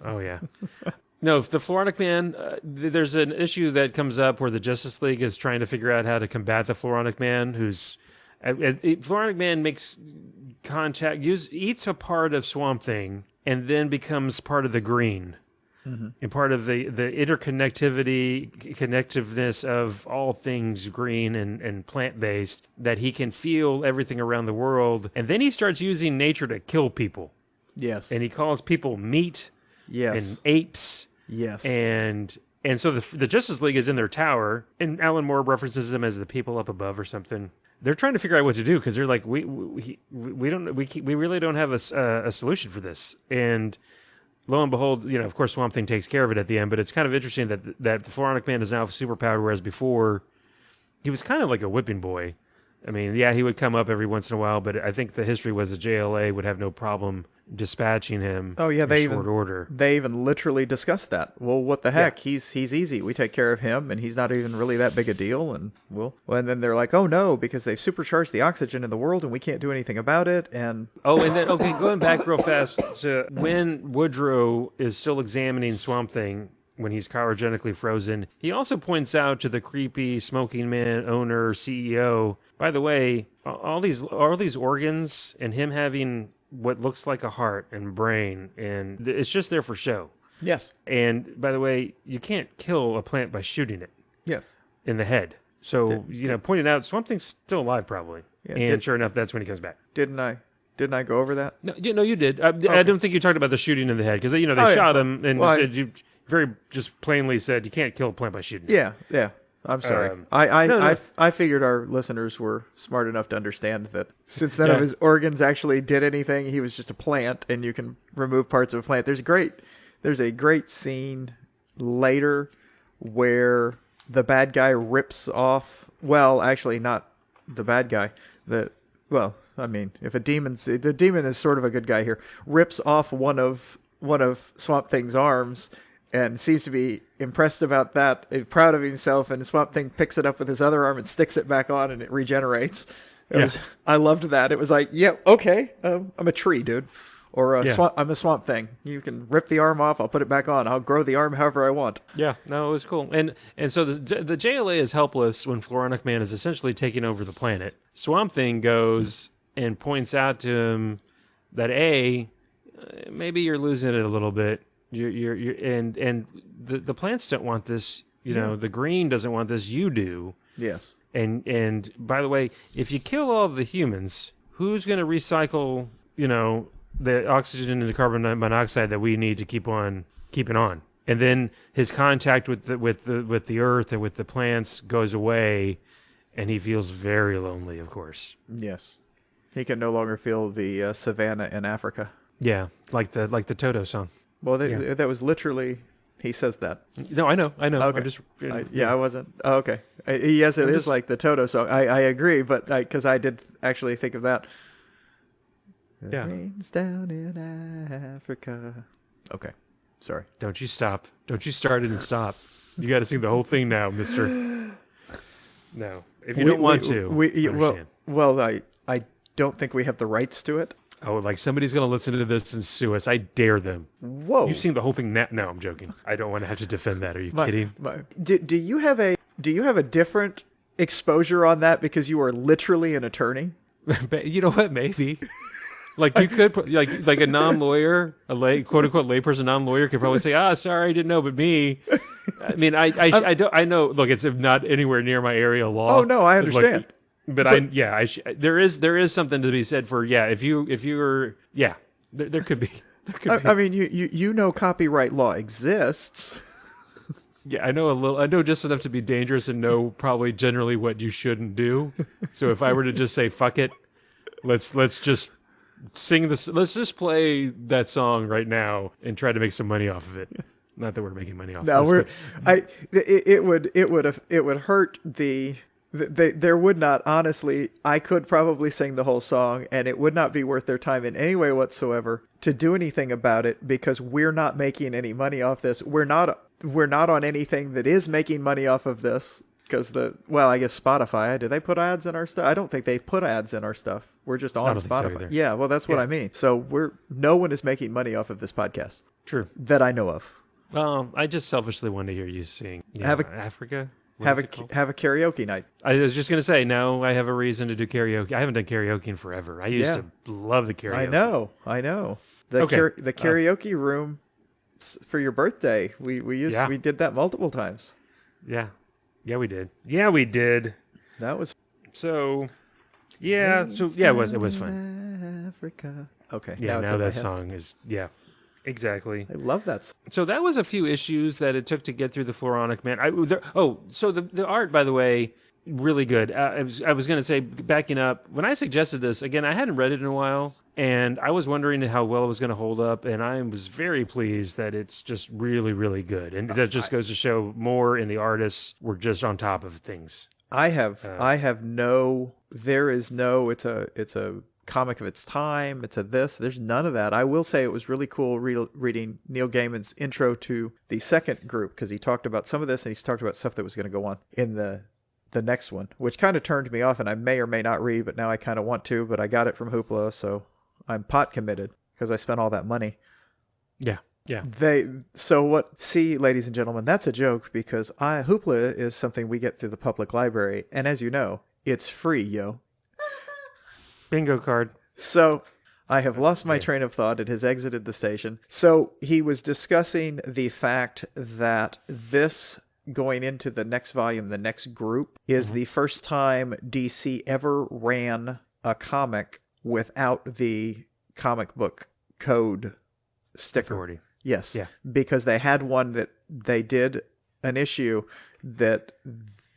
Oh yeah. No, the Floronic Man. There's an issue that comes up where the Justice League is trying to figure out how to combat the Floronic Man, who's Floronic Man makes contact, eats a part of Swamp Thing, and then becomes part of the Green. And part of the connectiveness of all things green and plant-based, that he can feel everything around the world. And then he starts using nature to kill people. Yes. And he calls people meat Yes. and apes. Yes. And so the Justice League is in their tower, and Alan Moore references them as the people up above or something. They're trying to figure out what to do because they're like, we really don't have a solution for this. And lo and behold, of course, Swamp Thing takes care of it at the end. But it's kind of interesting that the Floronic Man is now superpowered, whereas before he was kind of like a whipping boy. I mean, yeah, he would come up every once in a while, but I think the history was the JLA would have no problem dispatching him. Oh yeah, in short order. They even literally discussed that. Well, what the heck? He's easy. We take care of him, and he's not even really that big a deal. And and then they're like, oh no, because they've supercharged the oxygen in the world, and we can't do anything about it. And and then going back real fast to when Woodrow is still examining Swamp Thing when he's cryogenically frozen, he also points out to the creepy smoking man owner CEO, by the way, all these organs and him having what looks like a heart and brain, and it's just there for show. yes, And by the way, you can't kill a plant by shooting it yes, in the head. So pointing out Swamp Thing's still alive probably. Yeah, and sure enough, that's when he comes back. didn't I go over that? No, you did. I don't think you talked about the shooting in the head because they shot him and said you very just plainly said you can't kill a plant by shooting. Yeah. I'm sorry. I figured our listeners were smart enough to understand that since none of his organs actually did anything, he was just a plant, and you can remove parts of a plant. There's a great scene later where the bad guy rips off. Well, actually, not the bad guy. If the demon is sort of a good guy here, rips off one of Swamp Thing's arms. And seems to be impressed about that, proud of himself, and Swamp Thing picks it up with his other arm and sticks it back on, and it regenerates. I loved that. It was like, yeah, okay, I'm a tree, dude. Or I'm a Swamp Thing. You can rip the arm off, I'll put it back on. I'll grow the arm however I want. Yeah, no, it was cool. And so the JLA is helpless when Floronic Man is essentially taking over the planet. Swamp Thing goes and points out to him that, maybe you're losing it a little bit. And the plants don't want this. The green doesn't want this. You do. Yes. And by the way, if you kill all the humans, who's going to recycle? The oxygen and the carbon monoxide that we need to keep on keeping on. And then his contact with the earth and with the plants goes away, and he feels very lonely. Of course. Yes. He can no longer feel the savannah in Africa. Yeah, like the Toto song. Well, that was literally, he says that. No, I know. Okay. I wasn't. Oh, okay. Yes, it is like the Toto song. I agree, but because I did actually think of that. Yeah. Rains down in Africa. Okay. Sorry. Don't you stop. Don't you start it and stop. You got to sing the whole thing now, mister. No. If you don't want to. I don't think we have the rights to it. Oh, like somebody's going to listen to this and sue us. I dare them. Whoa. You sing the whole thing now. No, I'm joking. I don't want to have to defend that. Are you kidding? Do you have a different exposure on that because you are literally an attorney? You know what? Maybe. Like you could put like a non-lawyer, quote unquote layperson non-lawyer could probably say, sorry, I didn't know, but me. I mean, I don't, I know. Look, it's not anywhere near my area of law. Oh no, I but, like, understand. but there is something to be said for if you're there could be I mean, you know, copyright law exists. Yeah, I know a little. I know just enough to be dangerous and know probably generally what you shouldn't do. So if I were to just say fuck it, let's just sing this. Let's just play that song right now and try to make some money off of it. Not that we're making money off. No, this, it would hurt there would not, honestly. I could probably sing the whole song, and it would not be worth their time in any way whatsoever to do anything about it because we're not making any money off this. We're not on anything that is making money off of this because I guess Spotify, do they put ads in our stuff? I don't think they put ads in our stuff. We're just on Spotify. So yeah, well, that's what I mean. So no one is making money off of this podcast. True. That I know of. I just selfishly want to hear you sing. Africa. Have a karaoke night. I was just gonna say now I have a reason to do karaoke. I haven't done karaoke in forever. I used to love the karaoke. I know. The karaoke room for your birthday. We did that multiple times. Yeah, we did. Yeah, we did. That was so. Yeah, it was fun. Africa. Okay. Yeah, now that song is exactly. I love that song. So that was a few issues that it took to get through the Floronic Man. So the art, by the way, really good. I was going to say, backing up, when I suggested this, again, I hadn't read it in a while, and I was wondering how well it was going to hold up, and I was very pleased that it's just really, really good. And that just goes to show more in the artists were just on top of things. It's a comic of its time. There's none of that. I will say it was really cool reading Neil Gaiman's intro to the second group because he talked about some of this and he's talked about stuff that was going to go on in the next one, which kind of turned me off, and I may or may not read, but now I kind of want to, but I got it from Hoopla, so I'm pot committed because I spent all that money. Yeah. See, ladies and gentlemen, that's a joke because Hoopla is something we get through the public library, and as you know, it's free, yo. Bingo card. So I have lost my train of thought. It has exited the station. So he was discussing the fact that this going into the next volume, the next group, is the first time DC ever ran a comic without the comic book code sticker. Authority. Yes. Yeah. Because they had one that they did an issue that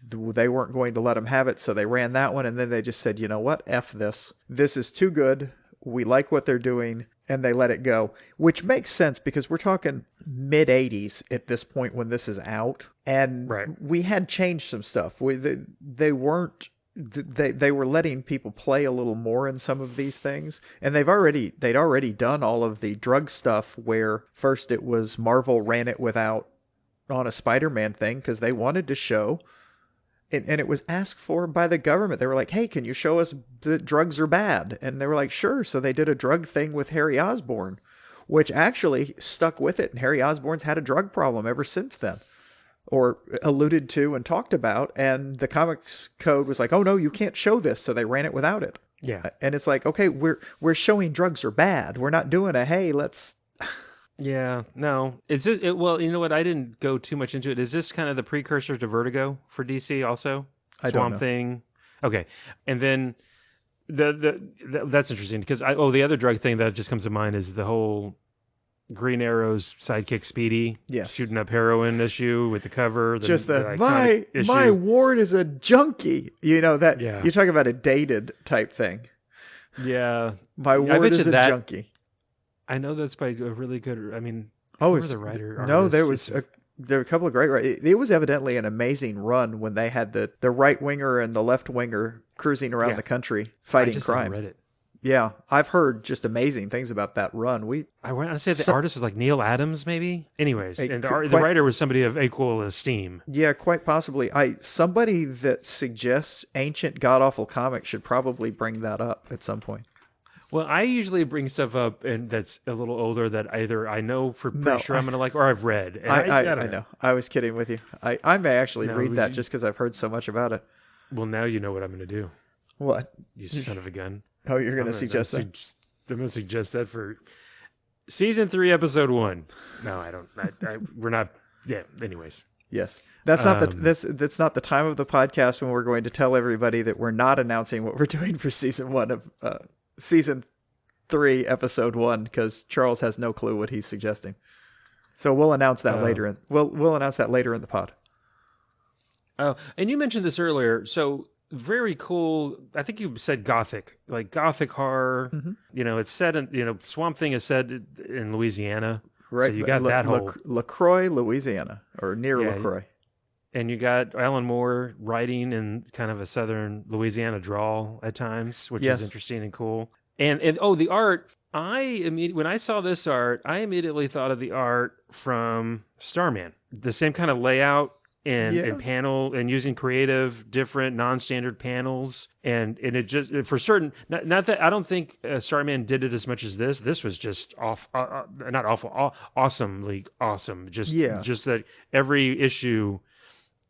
they weren't going to let them have it, so they ran that one, and then they just said, you know what, F this. This is too good. We like what they're doing, and they let it go, which makes sense because we're talking mid-'80s at this point when this is out, and we had changed some stuff. They were letting people play a little more in some of these things, and they'd already done all of the drug stuff where first it was Marvel ran it without on a Spider-Man thing because they wanted to show. And it was asked for by the government. They were like, hey, can you show us that drugs are bad? And they were like, sure. So they did a drug thing with Harry Osborn, which actually stuck with it. And Harry Osborn's had a drug problem ever since then, or alluded to and talked about. And the comics code was like, oh, no, you can't show this. So they ran it without it. Yeah. And it's like, okay, we're showing drugs are bad. We're not doing hey, let's... Yeah, no. It's just well, you know what? I didn't go too much into it. Is this kind of the precursor to Vertigo for DC also? I don't know. Swamp Thing. Okay, and then that's interesting because the other drug thing that just comes to mind is the whole Green Arrow's sidekick Speedy, shooting up heroin issue with the cover. My ward is a junkie. You know that you're talking about a dated type thing. Yeah, my ward is a junkie. I know that's by a really good. I mean, it's the writer. No, there were a couple of great writers. It was evidently an amazing run when they had the right winger and the left winger cruising around the country fighting crime. I haven't read it. Yeah, I've heard just amazing things about that run. I want to say the artist was like Neil Adams, maybe. Anyways, and the writer was somebody of equal esteem. Yeah, quite possibly. Somebody that suggests ancient god awful comics should probably bring that up at some point. Well, I usually bring stuff up and that's a little older that either I know for pretty sure I'm going to like or I've read. And I know. I was kidding with you. I may actually read that just because I've heard so much about it. Well, now you know what I'm going to do. What? You son of a gun. Oh, you're going to suggest that? I'm gonna suggest that for season 3, episode 1. No, I don't. We're not. Yeah. Anyways. Yes. That's that's not the time of the podcast when we're going to tell everybody that we're not announcing what we're doing for season 1 of season 3, episode 1, because Charles has no clue what he's suggesting. So we'll announce that later. We'll announce that later in the pod. Oh, and you mentioned this earlier. So very cool. I think you said gothic, like gothic horror. Mm-hmm. You know, it's set in. You know, Swamp Thing is set in Louisiana. Right. So you got that whole LaCroix, Louisiana, or near LaCroix. And you got Alan Moore writing in kind of a southern Louisiana drawl at times, which is interesting and cool. And the art. When I saw this art, I immediately thought of the art from Starman. The same kind of layout and panel, and using creative, different, non-standard panels, and it just for certain. Not that I don't think Starman did it as much as this. This was just not awful, awesomely awesome. Just that every issue,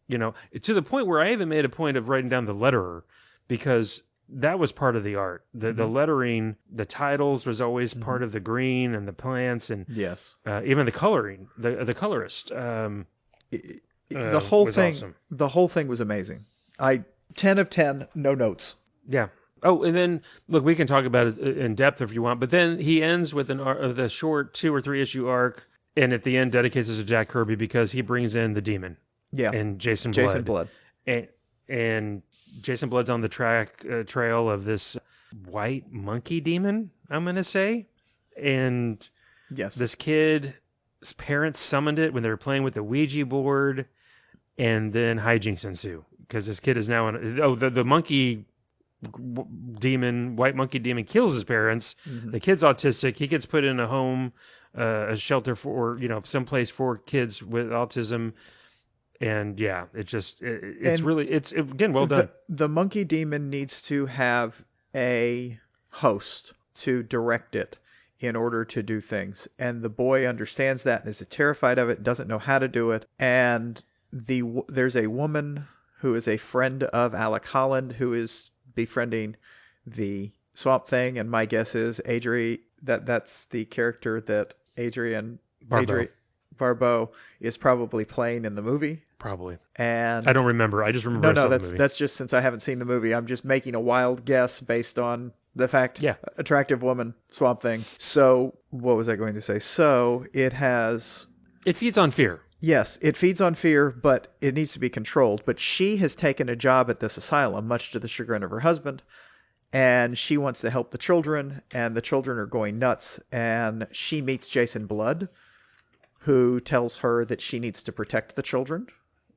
you know, to the point where I even made a point of writing down the letterer, because that was part of the art. The lettering, the titles was always part of the green and the plants, and even the coloring, the colorist. The whole thing, awesome. The whole thing was amazing. 10 of 10, no notes. Yeah. Oh, and then look, we can talk about it in depth if you want. But then he ends with the short 2 or 3 issue arc, and at the end dedicates it to Jack Kirby because he brings in the demon. Yeah. And Jason Blood. And Jason Blood's on the trail of this white monkey demon, I'm going to say. And this kid's parents summoned it when they were playing with the Ouija board, and then hijinks ensue because this kid is now the monkey demon, white monkey demon, kills his parents. The kid's autistic. He gets put in a home, a shelter for, someplace for kids with autism. And it's again, well done. The monkey demon needs to have a host to direct it in order to do things. And the boy understands that and is terrified of it, doesn't know how to do it. And there's a woman who is a friend of Alec Holland who is befriending the Swamp Thing. And my guess is that's the character that Adrian Barbeau is probably playing in the movie. Probably. And I don't remember. I just remember that's just since I haven't seen the movie. I'm just making a wild guess based on the fact, attractive woman, Swamp Thing. So what was I going to say? So it feeds on fear. Yes, it feeds on fear, but it needs to be controlled. But she has taken a job at this asylum, much to the chagrin of her husband, and she wants to help the children, and the children are going nuts. And she meets Jason Blood, who tells her that she needs to protect the children.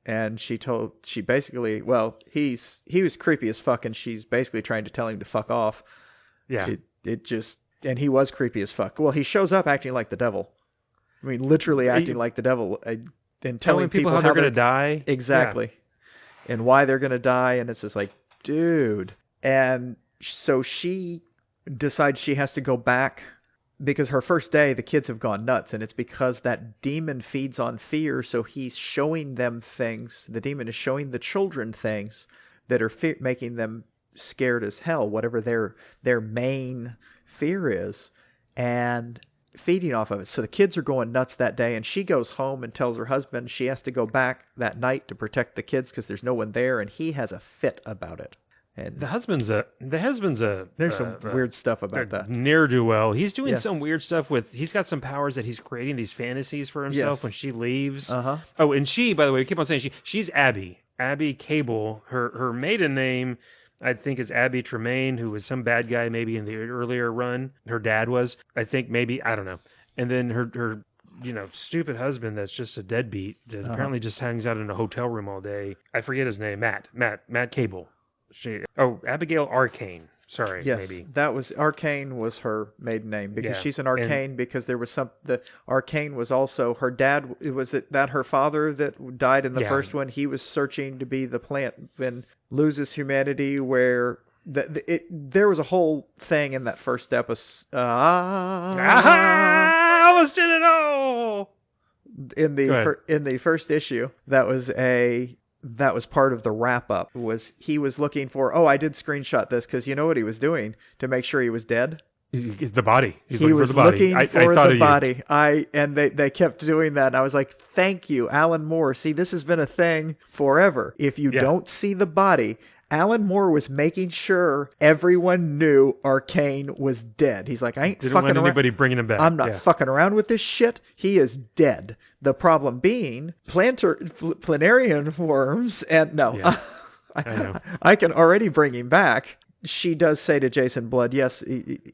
And he was creepy as fuck, and she's basically trying to tell him to fuck off. Yeah. And he was creepy as fuck. Well, he shows up acting like the devil. I mean, literally acting like the devil, and telling people how they're going to die. Exactly. Yeah. And why they're going to die. And it's just like, dude. And so she decides she has to go back because her first day, the kids have gone nuts. And it's because that demon feeds on fear. So he's showing them things. The demon is showing the children things that are making them scared as hell, whatever their main fear is, and feeding off of it. So the kids are going nuts that day, and she goes home and tells her husband she has to go back that night to protect the kids because there's no one there, and he has a fit about it. And the husband's there's some weird stuff about that. Ne'er-do-well. He's doing some weird stuff he's got some powers that he's creating these fantasies for himself when she leaves. Oh, and she, by the way, we keep on saying she's Abby Cable. Her maiden name, I think, is Abby Tremaine, who was some bad guy maybe in the earlier run. Her dad was, I think, maybe, I don't know. And then her stupid husband that's just a deadbeat that apparently just hangs out in a hotel room all day. I forget his name. Matt Cable. Abigail Arcane. Sorry, maybe. That was Arcane was her maiden name because she's an Arcane because there was the Arcane was also her dad. Was it that her father that died in the first one? He was searching to be the plant and loses humanity where there was a whole thing in that first episode. I almost did it all! In the first issue, that was part of the wrap up. He was looking for, I did screenshot this because you know what he was doing to make sure he was dead? The body. He's He looking was for the body. looking I for thought the of body. And they kept doing that. And I was like, thank you, Alan Moore. See, this has been a thing forever. If you Yeah. don't see the body, Alan Moore was making sure everyone knew Arcane was dead. He's like, I ain't Didn't fucking want around. anybody bringing him back. I'm not Yeah. fucking around with this shit. He is dead. The problem being planarian worms. And no, Yeah. I know. I can already bring him back. She does say to Jason Blood, yes,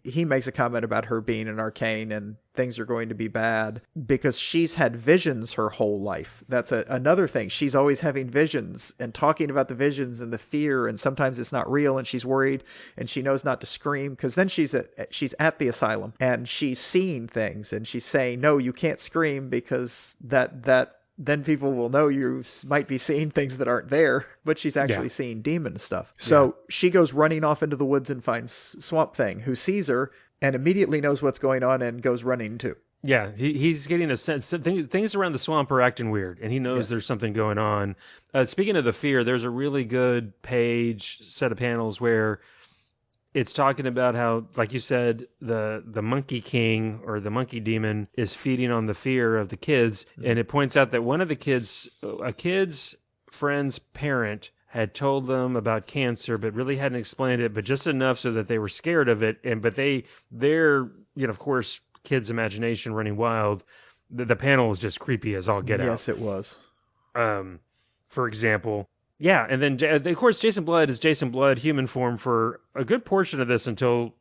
he makes a comment about her being an arcane and things are going to be bad because she's had visions her whole life. That's another thing. She's always having visions and talking about the visions and the fear, and sometimes it's not real and she's worried and she knows not to scream because then she's at the asylum and she's seeing things and she's saying, no, you can't scream because that then people will know you might be seeing things that aren't there, but she's actually seeing demon stuff. So she goes running off into the woods and finds Swamp Thing, who sees her and immediately knows what's going on and goes running too. Yeah, he's getting a sense that things around the swamp are acting weird, and he knows there's something going on. Speaking of the fear, there's a really good set of panels where it's talking about how, like you said, the Monkey King or the Monkey Demon is feeding on the fear of the kids, and it points out that one of the kids, a kid's friend's parent, had told them about cancer, but really hadn't explained it, but just enough so that they were scared of it. But they're of course, kids' imagination running wild. The panel is just creepy as all get out. Yes, it was. For example. Yeah, and then, of course, Jason Blood is Jason Blood, human form, for a good portion of this until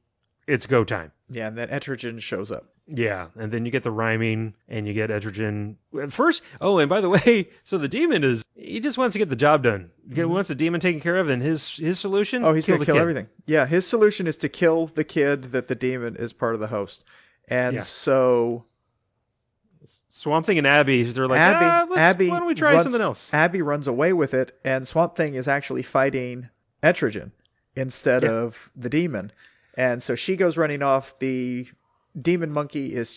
it's go time. Yeah, and then Etrigan shows up. Yeah, and then you get the rhyming, and you get Etrigan. First, and by the way, so the demon he just wants to get the job done. He wants the demon taken care of, and his solution? Oh, he's going to kill kid. everything. Yeah, his solution is to kill the kid that the demon is part of the host. And so... Swamp Thing and Abby, they're like, Abby why don't we try something else? Abby runs away with it, and Swamp Thing is actually fighting Etrigan instead of the demon. And so she goes running off. The demon monkey is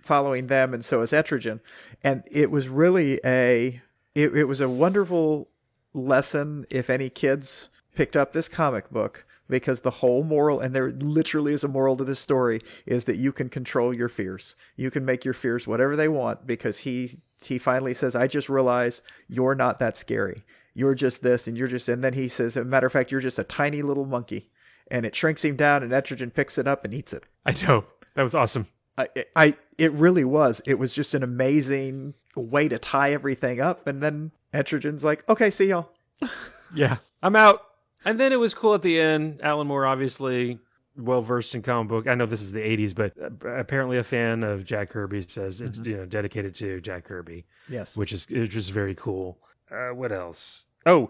following them, and so is Etrigan. And it was really it was a wonderful lesson if any kids picked up this comic book, because the whole moral, and there literally is a moral to this story, is that you can control your fears. You can make your fears whatever they want, because he finally says, I just realize you're not that scary. You're just this, and and then he says, as a matter of fact, you're just a tiny little monkey. And it shrinks him down, and Etrigan picks it up and eats it. I know. That was awesome. It really was. It was just an amazing way to tie everything up. And then Etrigan's like, okay, see y'all. Yeah, I'm out. And then it was cool at the end. Alan Moore, obviously well-versed in comic book. I know this is the 80s, but apparently a fan of Jack Kirby, says it's dedicated to Jack Kirby. Yes. Which is very cool. What else? Oh,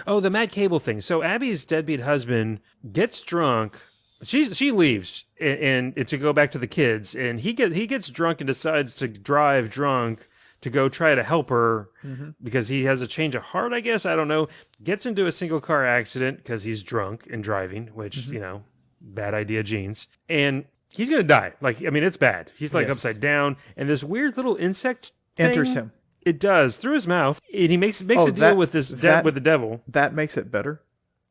the Matt Cable thing. So Abby's deadbeat husband gets drunk. She leaves and to go back to the kids, and he gets drunk and decides to drive drunk to go try to help her because he has a change of heart, I guess. I don't know. Gets into a single car accident because he's drunk and driving, which, bad idea genes. And he's going to die. It's bad. He's upside down. And this weird little insect enters thing, him. It does, through his mouth. And he makes a deal with with the devil. That makes it better?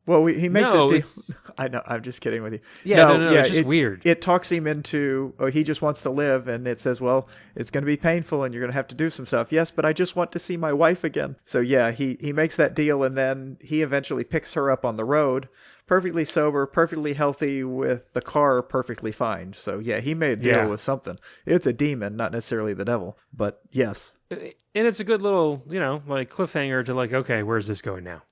Well, he makes a deal. I know. I'm just kidding with you. Yeah, no, it's just weird. It talks him into, he just wants to live, and it says, well, it's going to be painful, and you're going to have to do some stuff. Yes, but I just want to see my wife again. So yeah, he makes that deal, and then he eventually picks her up on the road, perfectly sober, perfectly healthy, with the car perfectly fine. So yeah, he made a deal with something. It's a demon, not necessarily the devil, but yes. And it's a good little, cliffhanger to okay, where's this going now?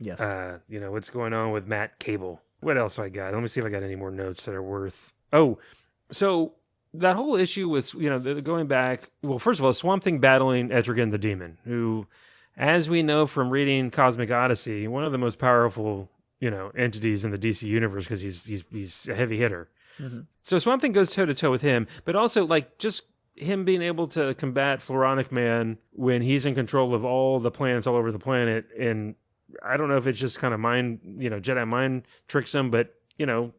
Yes. What's going on with Matt Cable? What else I got? Let me see if I got any more notes that are worth. Oh, so that whole issue with, going back. Well, first of all, Swamp Thing battling Etrigan the Demon, who, as we know from reading Cosmic Odyssey, one of the most powerful, entities in the DC universe, because he's a heavy hitter. Mm-hmm. So Swamp Thing goes toe to toe with him, but also just him being able to combat Floronic Man when he's in control of all the planets all over the planet. And I don't know if it's just kind of Jedi mind tricks him, but,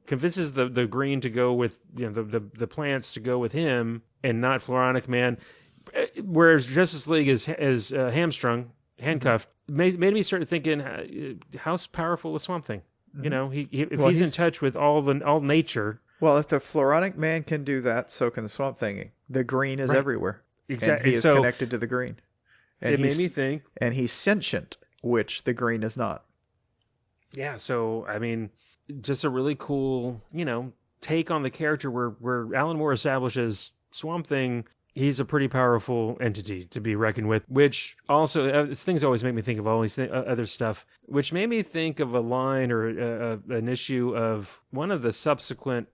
convinces the Green to go with, the plants to go with him and not Floronic Man. Whereas Justice League is hamstrung, handcuffed, made me start thinking, how powerful is Swamp Thing? If he's in touch with all nature, Well, if the Floronic Man can do that, so can the Swamp Thing. The green is Right. everywhere. And Exactly. he is So connected to the green. And it made me think. and he's sentient, which the green is not. Yeah. So I mean, just a really cool, take on the character where Alan Moore establishes Swamp Thing. He's a pretty powerful entity to be reckoned with, which also, things always make me think of all these other stuff, which made me think of a line or an issue of one of the subsequent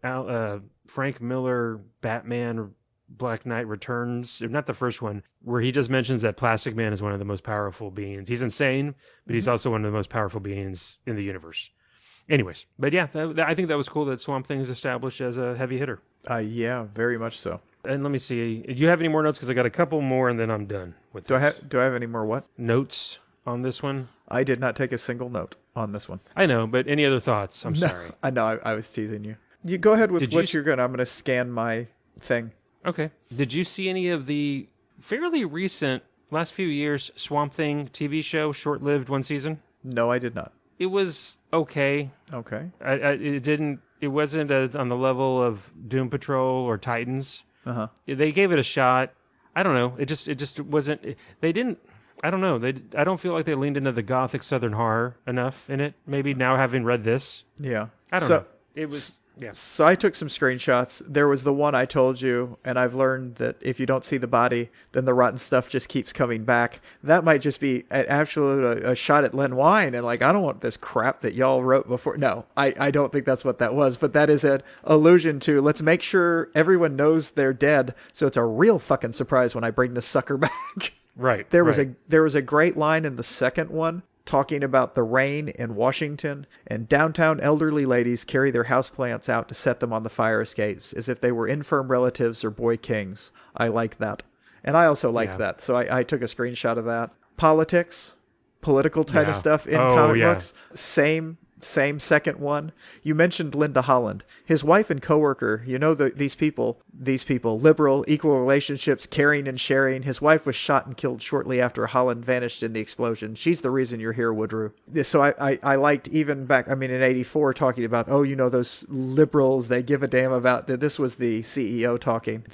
Frank Miller Batman Black Knight Returns, not the first one, where he just mentions that Plastic Man is one of the most powerful beings. He's insane, but he's also one of the most powerful beings in the universe. Anyways, but yeah, I think that was cool that Swamp Thing is established as a heavy hitter. Yeah, very much so. And let me see. Do you have any more notes? Because I got a couple more, and then I'm done with this. Do I have any more what? Notes on this one? I did not take a single note on this one. I know, but any other thoughts? I'm sorry. I know, I was teasing you. You go ahead with what you're going. I'm going to scan my thing. Okay. Did you see any of the fairly recent, last few years, Swamp Thing TV show, short-lived one season? No, I did not. It was okay. Okay. It wasn't on the level of Doom Patrol or Titans. Uh-huh. They gave it a shot. I don't know. It just wasn't. They didn't. I don't know. I don't feel like they leaned into the gothic Southern horror enough in it. Maybe now having read this. Yeah. I don't know. It was. Yeah. So I took some screenshots. There was the one I told you, and I've learned that if you don't see the body, then the rotten stuff just keeps coming back. That might just be an absolute a shot at Len Wein, and like, I don't want this crap that y'all wrote before. No, I don't think that's what that was, but that is an allusion to let's make sure everyone knows they're dead, so it's a real fucking surprise when I bring this sucker back. Right. There was a great line in the second one talking about the rain in Washington, and downtown elderly ladies carry their houseplants out to set them on the fire escapes as if they were infirm relatives or boy kings. I like that. And I also liked that, so I took a screenshot of that. Political kind of stuff in comic books. Same second one. You mentioned Linda Holland. His wife and coworker, these people, liberal, equal relationships, caring and sharing. His wife was shot and killed shortly after Holland vanished in the explosion. She's the reason you're here, Woodrue. So I liked even back, in 84 talking about, those liberals, they give a damn about, this was the CEO talking.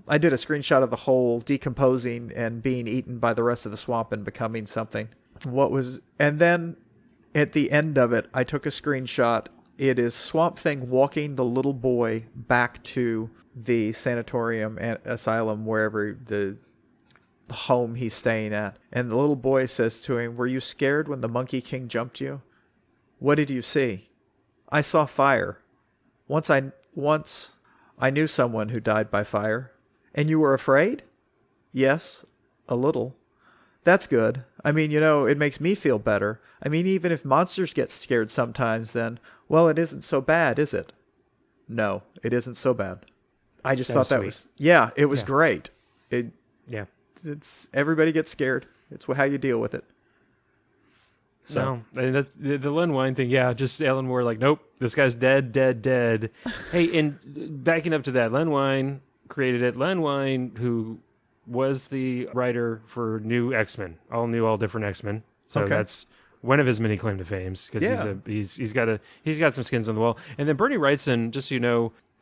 I did a screenshot of the whole decomposing and being eaten by the rest of the swamp and becoming something. And then at the end of it, I took a screenshot. It is Swamp Thing walking the little boy back to the sanatorium and asylum, wherever the home he's staying at. And the little boy says to him, "Were you scared when the Monkey King jumped you? What did you see?" "I saw fire. Once I knew someone who died by fire." "And you were afraid?" "Yes, a little." "That's good. It makes me feel better. Even if monsters get scared sometimes, then, well, it isn't so bad, is it?" "No, it isn't so bad." I just thought that was, it was great. It's everybody gets scared. It's how you deal with it. So, and that's the Len Wein thing, just Alan Moore, like, nope, this guy's dead. Hey, and backing up to that, Len Wein created it. Len Wein, who was the writer for new X-Men, all different X-Men. So that's one of his many claim to fames, because he's got some skins on the wall. And then Bernie Wrightson, just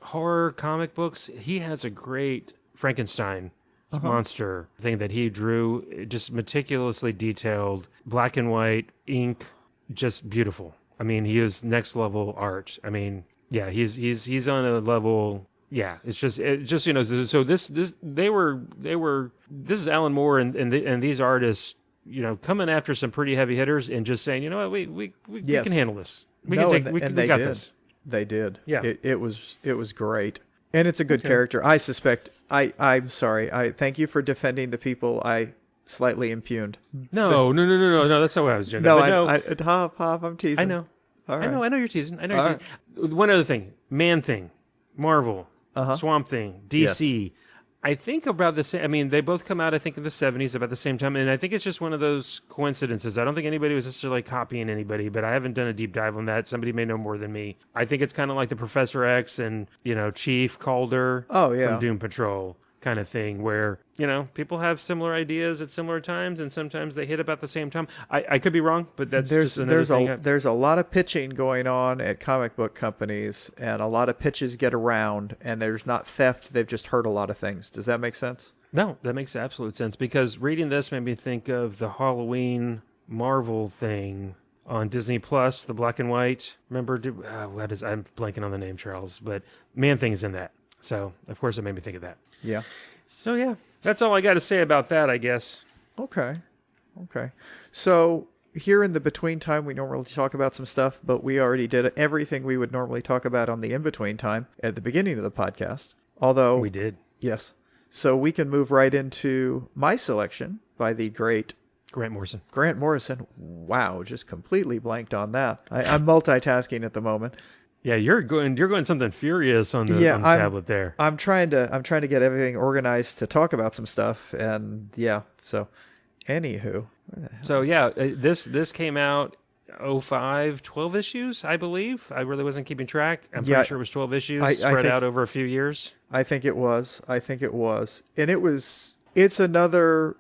horror comic books, he has a great Frankenstein monster thing that he drew, just meticulously detailed, black and white ink, just beautiful. He is next level art. He's on a level. Yeah, it's just so this is Alan Moore and these artists, coming after some pretty heavy hitters and just saying, you know what, we can handle this. We got this. They did. Yeah. It was great. And it's a good character. I suspect I'm sorry. I thank you for defending the people I slightly impugned. No, that's not what I was doing. Hop, I'm teasing. I know. All right. I know you're teasing. One other thing. Man Thing. Marvel. Swamp Thing. DC. Yes. I think about the same. They both come out, I think, in the 70s about the same time. And I think it's just one of those coincidences. I don't think anybody was necessarily copying anybody, but I haven't done a deep dive on that. Somebody may know more than me. I think it's kind of like the Professor X and, Chief Calder from Doom Patrol. kind of thing where, people have similar ideas at similar times and sometimes they hit about the same time. I could be wrong, but that's just another thing. There's a lot of pitching going on at comic book companies, and a lot of pitches get around, and there's not theft. They've just heard a lot of things. Does that make sense? No, that makes absolute sense, because reading this made me think of the Halloween Marvel thing on Disney Plus, the black and white. Remember, I'm blanking on the name, Charles, but Man-Thing's in that. So, of course, it made me think of that. Yeah. So, yeah, that's all I got to say about that, I guess. Okay. So here in the between time, we normally talk about some stuff, but we already did everything we would normally talk about on the in-between time at the beginning of the podcast. Although we did. Yes. So we can move right into my selection by the great Grant Morrison. Grant Morrison. Wow, just completely blanked on that. I'm multitasking at the moment. Yeah, you're going something furious on the tablet there. I'm trying to get everything organized to talk about some stuff, and yeah. So, anywho. So yeah, this came out 05, 12 issues, I believe. I really wasn't keeping track. I'm pretty sure it was 12 issues spread out over a few years. I think it was. And it's another,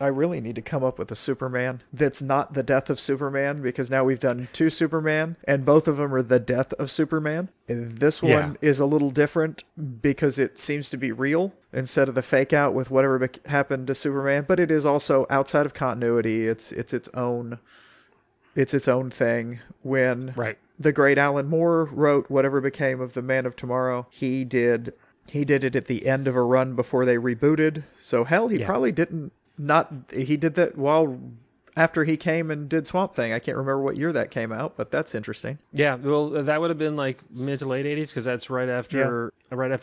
I really need to come up with a Superman that's not the death of Superman, because now we've done 2 Superman and both of them are the death of Superman. And this one is a little different because it seems to be real instead of the fake out with whatever happened to Superman, but it is also outside of continuity. It's its own thing. When the great Alan Moore wrote whatever became of the Man of Tomorrow, he did it at the end of a run before they rebooted. So he probably didn't. He did that after he came and did Swamp Thing. I can't remember what year that came out, but that's interesting. Yeah, well, that would have been like mid to late 80s, because that's right after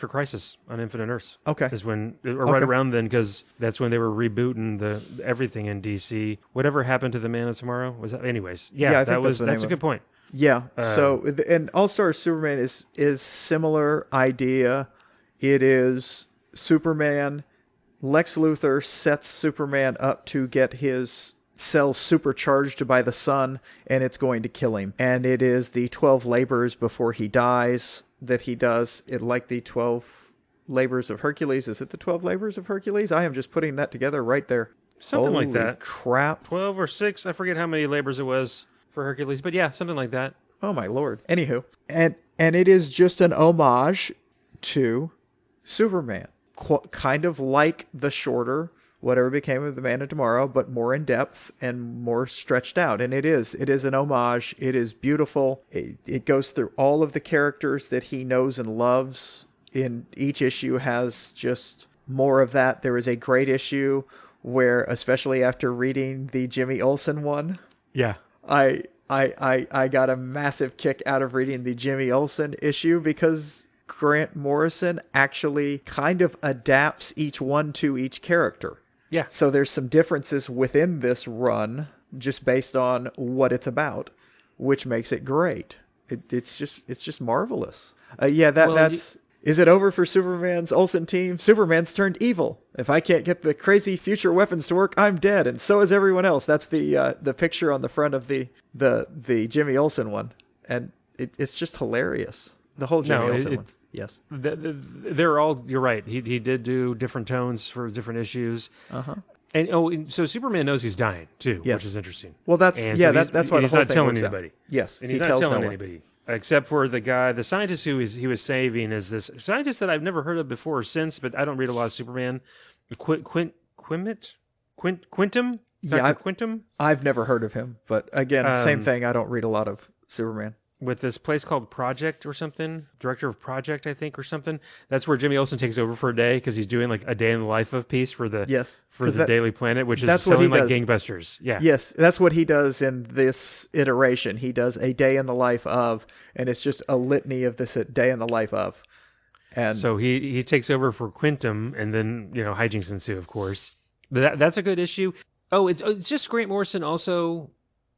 Crisis on Infinite Earths. Okay, is when, or right around then, because that's when they were rebooting everything in DC. Whatever happened to the Man of Tomorrow was that? Anyways, that's a good point. Yeah. And All-Star Superman is similar idea. It is Superman. Lex Luthor sets Superman up to get his cells supercharged by the sun, and it's going to kill him. And it is the 12 labors before he dies that he does it, like the 12 labors of Hercules. Is it the 12 labors of Hercules? I am just putting that together right there. Something like that. Crap. 12 or 6. I forget how many labors it was for Hercules, but yeah, something like that. Oh my lord. Anywho, and it is just an homage to Superman. Kind of like the shorter Whatever Became of the Man of Tomorrow, but more in depth and more stretched out. And it is an homage. It is beautiful. It goes through all of the characters that he knows and loves. In each issue has just more of that. There is a great issue where, especially after reading the Jimmy Olsen one, I got a massive kick out of reading the Jimmy Olsen issue, because Grant Morrison actually kind of adapts each one to each character. Yeah. So there's some differences within this run just based on what it's about, which makes it great. It's just marvelous. Is it over for Superman's Olsen team? Superman's turned evil. If I can't get the crazy future weapons to work, I'm dead, and so is everyone else. That's the picture on the front of the Jimmy Olsen one, and it's just hilarious. The whole Jimmy Olsen one. Yes. They're all, you're right. He did do different tones for different issues. Uh-huh. And so Superman knows he's dying too, yes. which is interesting. Well, that's why the whole he's thing not telling works anybody. Out. Yes. And he's not telling anybody. Except for the scientist he was saving is this scientist that I've never heard of before or since, but I don't read a lot of Superman. Quintum? Yeah, Quintum? I've never heard of him, but again, same thing. I don't read a lot of Superman. With this place called Project or something, director of Project, I think, or something. That's where Jimmy Olsen takes over for a day, because he's doing like a day in the life of piece for the Daily Planet, which is selling like gangbusters. Yeah. Yes, that's what he does in this iteration. He does a day in the life of, and it's just a litany of this day in the life of. And so he takes over for Quintum, and then hijinks ensue, of course. That's a good issue. Oh, it's just Grant Morrison. Also,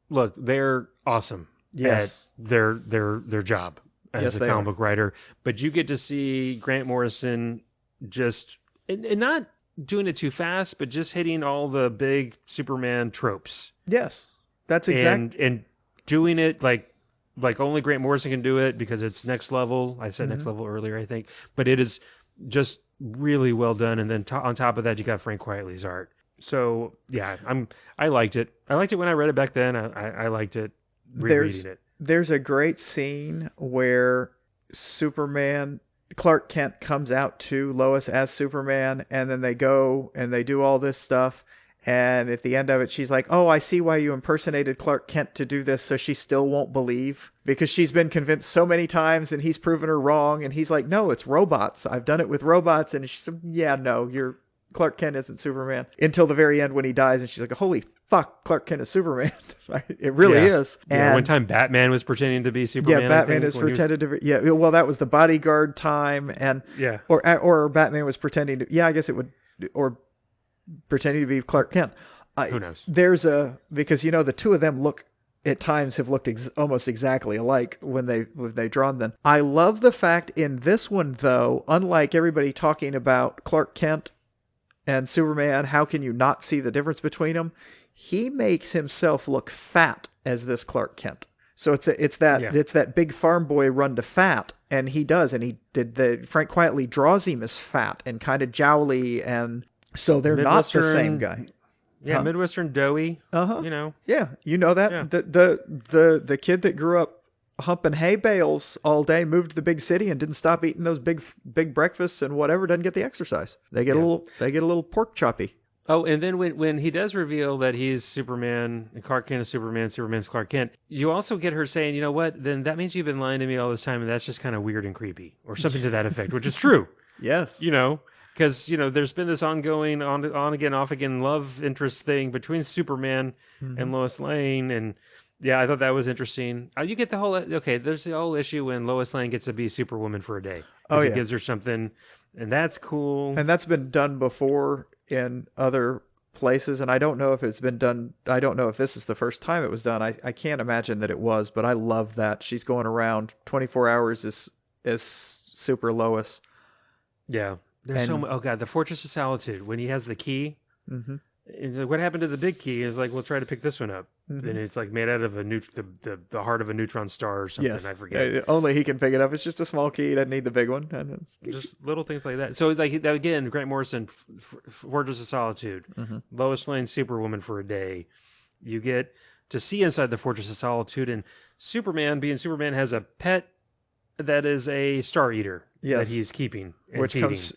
look, they're awesome. Yes. At their job as a comic book writer, but you get to see Grant Morrison just and not doing it too fast, but just hitting all the big Superman tropes. Yes, that's exactly, and doing it like only Grant Morrison can do it, because it's next level. I said next level earlier, I think, but it is just really well done. And then on top of that, you got Frank Quietly's art. So yeah, I liked it. I liked it when I read it back then. I liked it rereading it. There's a great scene where Clark Kent comes out to Lois as Superman, and then they go and they do all this stuff. And at the end of it, she's like, "Oh, I see why you impersonated Clark Kent to do this." So she still won't believe because she's been convinced so many times and he's proven her wrong. And he's like, "No, it's robots. I've done it with robots." And she's like, "Yeah, no, Clark Kent isn't Superman." Until the very end when he dies, and she's like, "Holy fuck, Clark Kent is Superman." Right? It really is. Yeah, and one time Batman was pretending to be Superman. Yeah, Batman is pretended to be. Yeah, well, that was the bodyguard time, and or Batman was pretending to. Yeah, I guess it would, or pretending to be Clark Kent. Who knows? Because the two of them at times have looked almost exactly alike when they've drawn them. I love the fact in this one though, unlike everybody talking about Clark Kent and Superman, how can you not see the difference between them? He makes himself look fat as this Clark Kent. So it's that big farm boy run to fat, and he does, and Frank Quietly draws him as fat and kind of jowly, and so they're not the same guy. Yeah, Midwestern doughy. Yeah, you know that. Yeah. The kid that grew up humping hay bales all day, moved to the big city and didn't stop eating those big breakfasts and whatever, doesn't get the exercise. They get a little pork choppy. Oh, and then when he does reveal that he's Superman and Clark Kent is Superman, Superman's Clark Kent, you also get her saying, "You know what? Then that means you've been lying to me all this time, and that's just kind of weird and creepy," or something to that effect, which is true. Yes. Because there's been this ongoing on again, off again love interest thing between Superman and Lois Lane, and yeah, I thought that was interesting. You get the whole there's the whole issue when Lois Lane gets to be Superwoman for a day. It gives her something, and that's cool. And that's been done before in other places, and I don't know if it's been done. I don't know if this is the first time it was done. I can't imagine that it was, but I love that she's going around 24 hours as Super Lois. Yeah. There's the Fortress of Solitude, when he has the key. Mm-hmm. It's like, what happened to the big key? It's like, we'll try to pick this one up. Mm-hmm. And it's like made out of the heart of a neutron star or something. Yes. I forget. Only he can pick it up. It's just a small key. He doesn't need the big one. And just little things like that. So like again, Grant Morrison, Fortress of Solitude, Lois Lane, Superwoman for a day. You get to see inside the Fortress of Solitude, and Superman, being Superman, has a pet that is a Star Eater that he's keeping and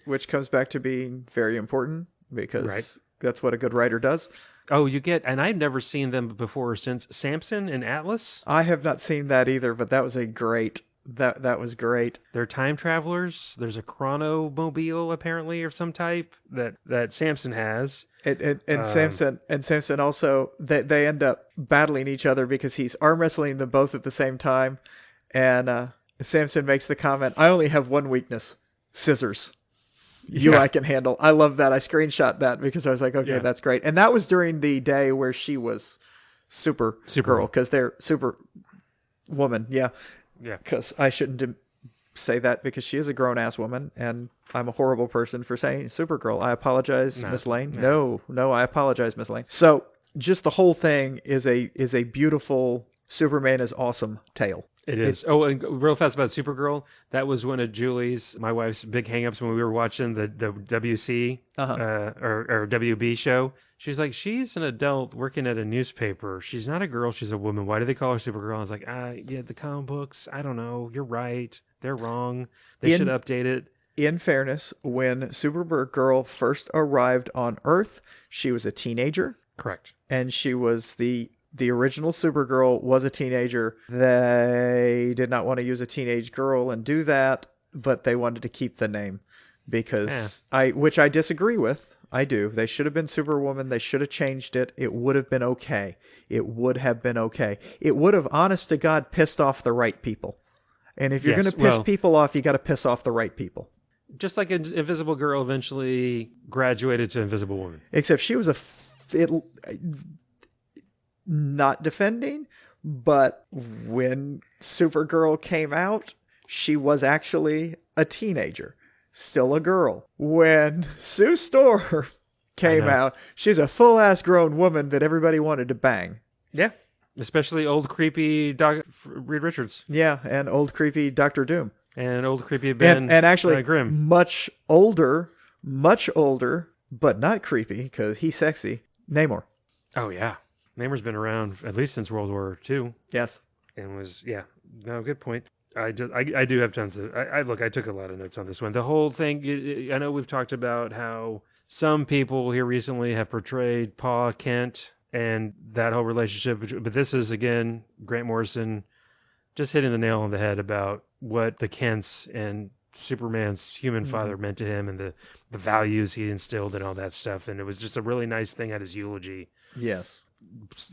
which comes back to being very important because that's what a good writer does. Oh, and I've never seen them before or since Samson and Atlas. I have not seen that either, but that was that was great. They're time travelers. There's a chronomobile apparently of some type that Samson has. And Samson also they end up battling each other because he's arm wrestling them both at the same time, and Samson makes the comment, "I only have one weakness, scissors. I can handle." I love that. I screenshot that because I was like, okay, that's great. And that was during the day where she was super girl, because they're super woman. Yeah. Yeah. Because I shouldn't say that because she is a grown ass woman and I'm a horrible person for saying Supergirl. I apologize, Miss Lane. No, I apologize, Miss Lane. So just the whole thing is a beautiful Superman is awesome tale. It is. And real fast about Supergirl, that was one of Julie's, my wife's, big hangups when we were watching the WC or WB show. She's like, she's an adult working at a newspaper. She's not a girl. She's a woman. Why do they call her Supergirl? I was like, the comic books. I don't know. You're right. They're wrong. They should update it. In fairness, when Supergirl first arrived on Earth, she was a teenager. Correct. And she was the original Supergirl was a teenager. They did not want to use a teenage girl and do that, but they wanted to keep the name because which I disagree with. I do. They should have been Superwoman. They should have changed it. It would have been okay. It would have been okay. It would have, honest to God, pissed off the right people. And if you're going to piss people off, you got to piss off the right people. Just like Invisible Girl eventually graduated to Invisible Woman. Except she was not defending, but when Supergirl came out, she was actually a teenager, still a girl. When Sue Storm came out, she's a full-ass grown woman that everybody wanted to bang. Yeah, especially old creepy Reed Richards. Yeah, and old creepy Dr. Doom. And old creepy Ben And actually, Grimm. much older, but not creepy because he's sexy. Namor. Oh yeah, Namor's been around at least since World War II, Yes. and was no, good point. I do have tons of I took a lot of notes on this one. The whole thing. I know we've talked about how some people here recently have portrayed Pa Kent and that whole relationship, but this is again Grant Morrison just hitting the nail on the head about what the Kents and Superman's human father meant to him and the values he instilled and all that stuff. And it was just a really nice thing at his eulogy. Yes.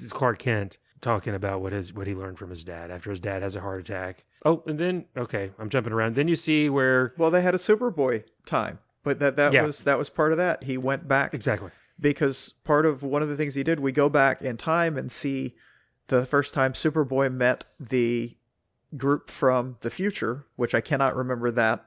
Clark Kent talking about what he learned from his dad after his dad has a heart attack. Oh, and then I'm jumping around. Then you see where Well, they had a Superboy time, but that was part of that. He went back exactly because part of one of the things he did, we go back in time and see the first time Superboy met the group from the future, which I cannot remember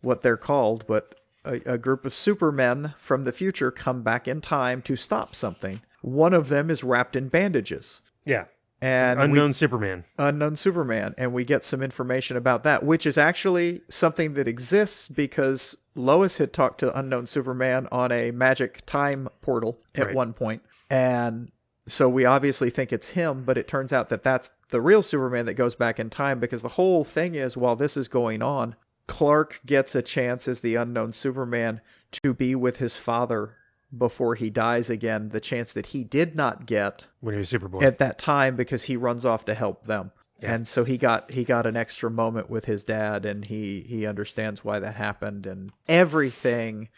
what they're called, but a group of supermen from the future come back in time to stop something. One of them is wrapped in bandages. Yeah. And Unknown Superman. And we get some information about that, which is actually something that exists because Lois had talked to Unknown Superman on a magic time portal at one point. And so we obviously think it's him, but it turns out that that's the real Superman that goes back in time, because the whole thing is, while this is going on, Clark gets a chance as the Unknown Superman to be with his father before he dies again, the chance that he did not get when he was Superboy at that time because he runs off to help them. Yeah. And so he got an extra moment with his dad, and he understands why that happened, and everything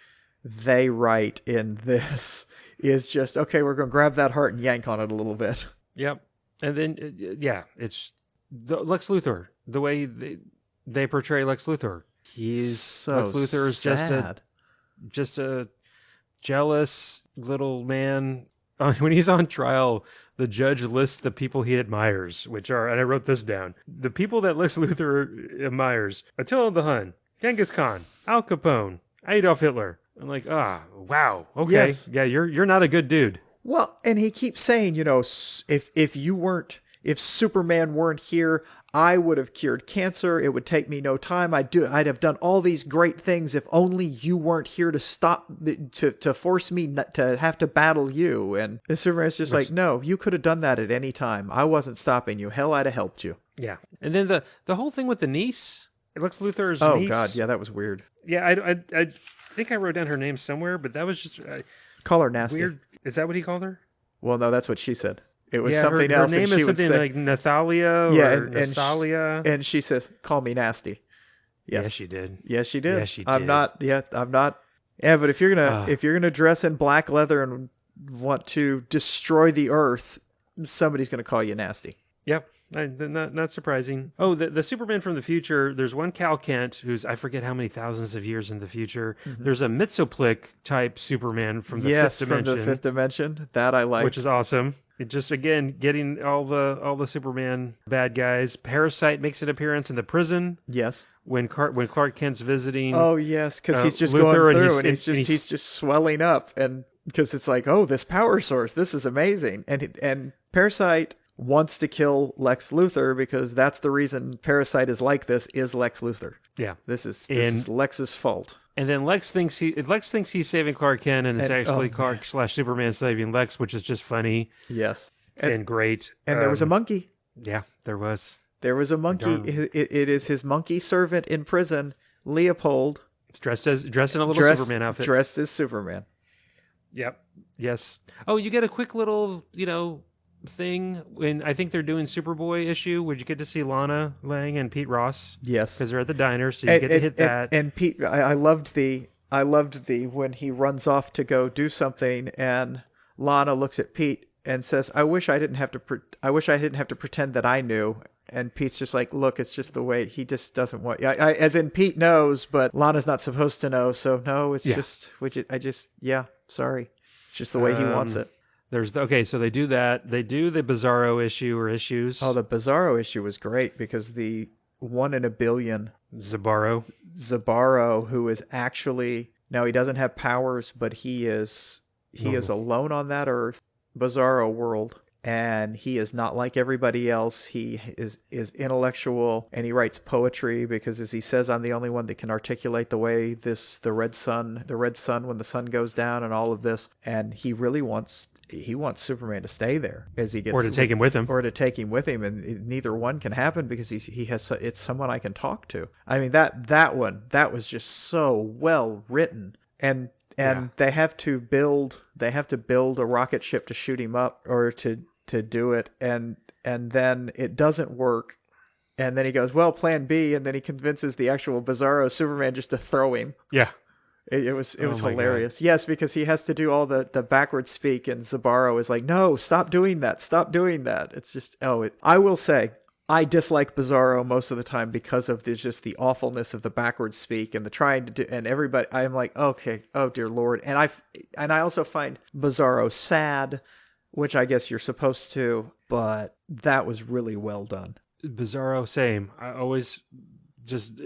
they write in this is just, okay, we're going to grab that heart and yank on it a little bit. Yep. And then, it's Lex Luthor, the way they portray Lex Luthor. Lex Luthor is just a jealous little man. When he's on trial, the judge lists the people he admires, which are, and I wrote this down, the people that Lex Luthor admires: Attila the Hun, Genghis Khan, Al Capone, Adolf Hitler. I'm like, wow, okay, yes. yeah, you're not a good dude. Well, and he keeps saying, if Superman weren't here, I would have cured cancer. It would take me no time. I'd have done all these great things if only you weren't here to stop, to force me to have to battle you. And Superman's just like, no, you could have done that at any time. I wasn't stopping you. Hell, I'd have helped you. Yeah. And then the whole thing with the niece, Lex Luthor's niece. Oh God, yeah, that was weird. Yeah, I think I wrote down her name somewhere, but that was just call her nasty. Weird. Is that what he called her? Well, no, that's what she said. It was something else. Her name is something like Nathalia or Nastalia. And she says, call me nasty. Yes. Yeah, she did. Yes, she did. Yeah, she did. I'm not. Yeah, but if you're gonna dress in black leather and want to destroy the earth, somebody's gonna call you nasty. Yep. Not surprising. Oh, the Superman from the future, there's one Cal Kent who's, I forget how many thousands of years in the future. Mm-hmm. There's a Mitsoplik type Superman from the fifth dimension. From the fifth dimension. That I like. Which is awesome. It just, again, getting all the Superman bad guys. Parasite makes an appearance in the prison. Yes. When Clark Kent's visiting. Oh, yes, because he's just Luthor, going through and he's just swelling up, and because it's like, oh, this power source, this is amazing. And Parasite wants to kill Lex Luthor because that's the reason Parasite is like this, is Lex Luthor. Yeah. This is Lex's fault. And then Lex thinks he's saving Clark Kent, and it's actually Clark/Superman saving Lex, which is just funny. Yes. And great. And there was a monkey. Yeah, there was. There was a monkey. It is his monkey servant in prison, Leopold. It's dressed in a little Superman outfit. Dressed as Superman. Yep. Yes. Oh, you get a quick little, thing when I think they're doing Superboy issue. Would you get to see Lana Lang and Pete Ross? Yes, because they're at the diner, so you get to hit that. And Pete, I loved the when he runs off to go do something, and Lana looks at Pete and says, "I wish I didn't have to pretend that I knew." And Pete's just like, "Look, it's just the way he just doesn't want." As in Pete knows, but Lana's not supposed to know. So no, it's just sorry, it's just the way he wants it. So they do that. They do the Bizarro issue or issues. Oh, the Bizarro issue was great because the 1 in a billion Zabaro, who is actually, now he doesn't have powers, but he is alone on that Earth, Bizarro world, and he is not like everybody else. He is intellectual, and he writes poetry because, as he says, I'm the only one that can articulate the way the red sun when the sun goes down, and all of this. And he really wants Superman to stay there as he gets, or to take him with him, and neither one can happen because it's someone I can talk to. I mean, that was just so well written, and they have to build a rocket ship to shoot him up or to do it, and then it doesn't work, and then he goes, well, plan B, and then he convinces the actual Bizarro Superman just to throw him. Yeah. It was hilarious. God. Yes, because he has to do all the backwards speak, and Zabaro is like, no, stop doing that. It's just, I will say, I dislike Bizarro most of the time because of just the awfulness of the backwards speak and the trying to do, and everybody, I'm like, okay, oh dear Lord. And I also find Bizarro sad, which I guess you're supposed to, but that was really well done. Bizarro, same. I always just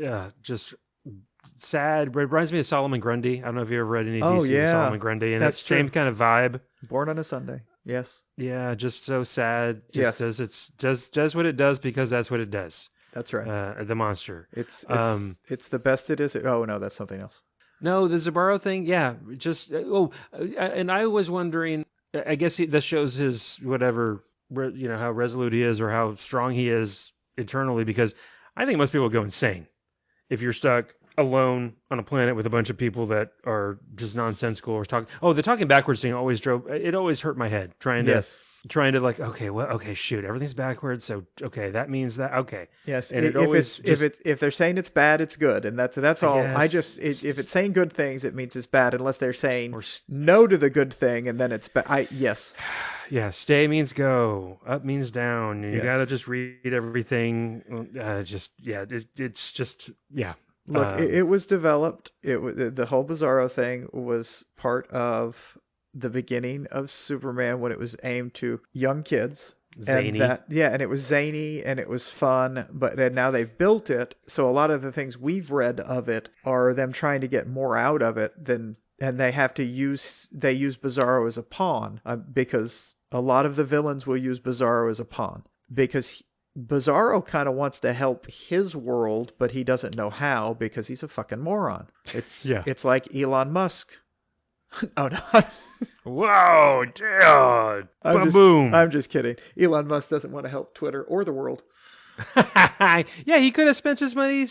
sad. It reminds me of Solomon Grundy. I don't know if you ever read any DC of Solomon Grundy, and that's the same kind of vibe. Born on a Sunday. Yes. Yeah, just so sad. Does what it does because that's what it does. That's right. The monster. It's the best it is. Oh no, that's something else. No, the Zabaro thing. Yeah, just and I was wondering. I guess this shows his whatever, how resolute he is or how strong he is internally. Because I think most people go insane if you're stuck alone on a planet with a bunch of people that are just nonsensical or talking. Oh, the talking backwards thing always hurt my head trying to like, okay, shoot, everything's backwards. So, okay, that means that, okay. Yes. And if they're saying it's bad, it's good. And that's all. If it's saying good things, it means it's bad unless they're saying no to the good thing. And then it's bad. Yes. Yeah. Stay means go, up means down. And you got to just read everything. It's just. Look, it was developed. The whole Bizarro thing was part of the beginning of Superman when it was aimed to young kids. Zany. And it was zany and it was fun, and now they've built it. So a lot of the things we've read of it are them trying to get more out of it and they use Bizarro as a pawn because a lot of the villains will use Bizarro as a pawn because Bizarro kind of wants to help his world, but he doesn't know how because he's a fucking moron. It's like Elon Musk. Oh no! Whoa, dude! Boom! I'm just kidding. Elon Musk doesn't want to help Twitter or the world. Yeah, he could have spent his money,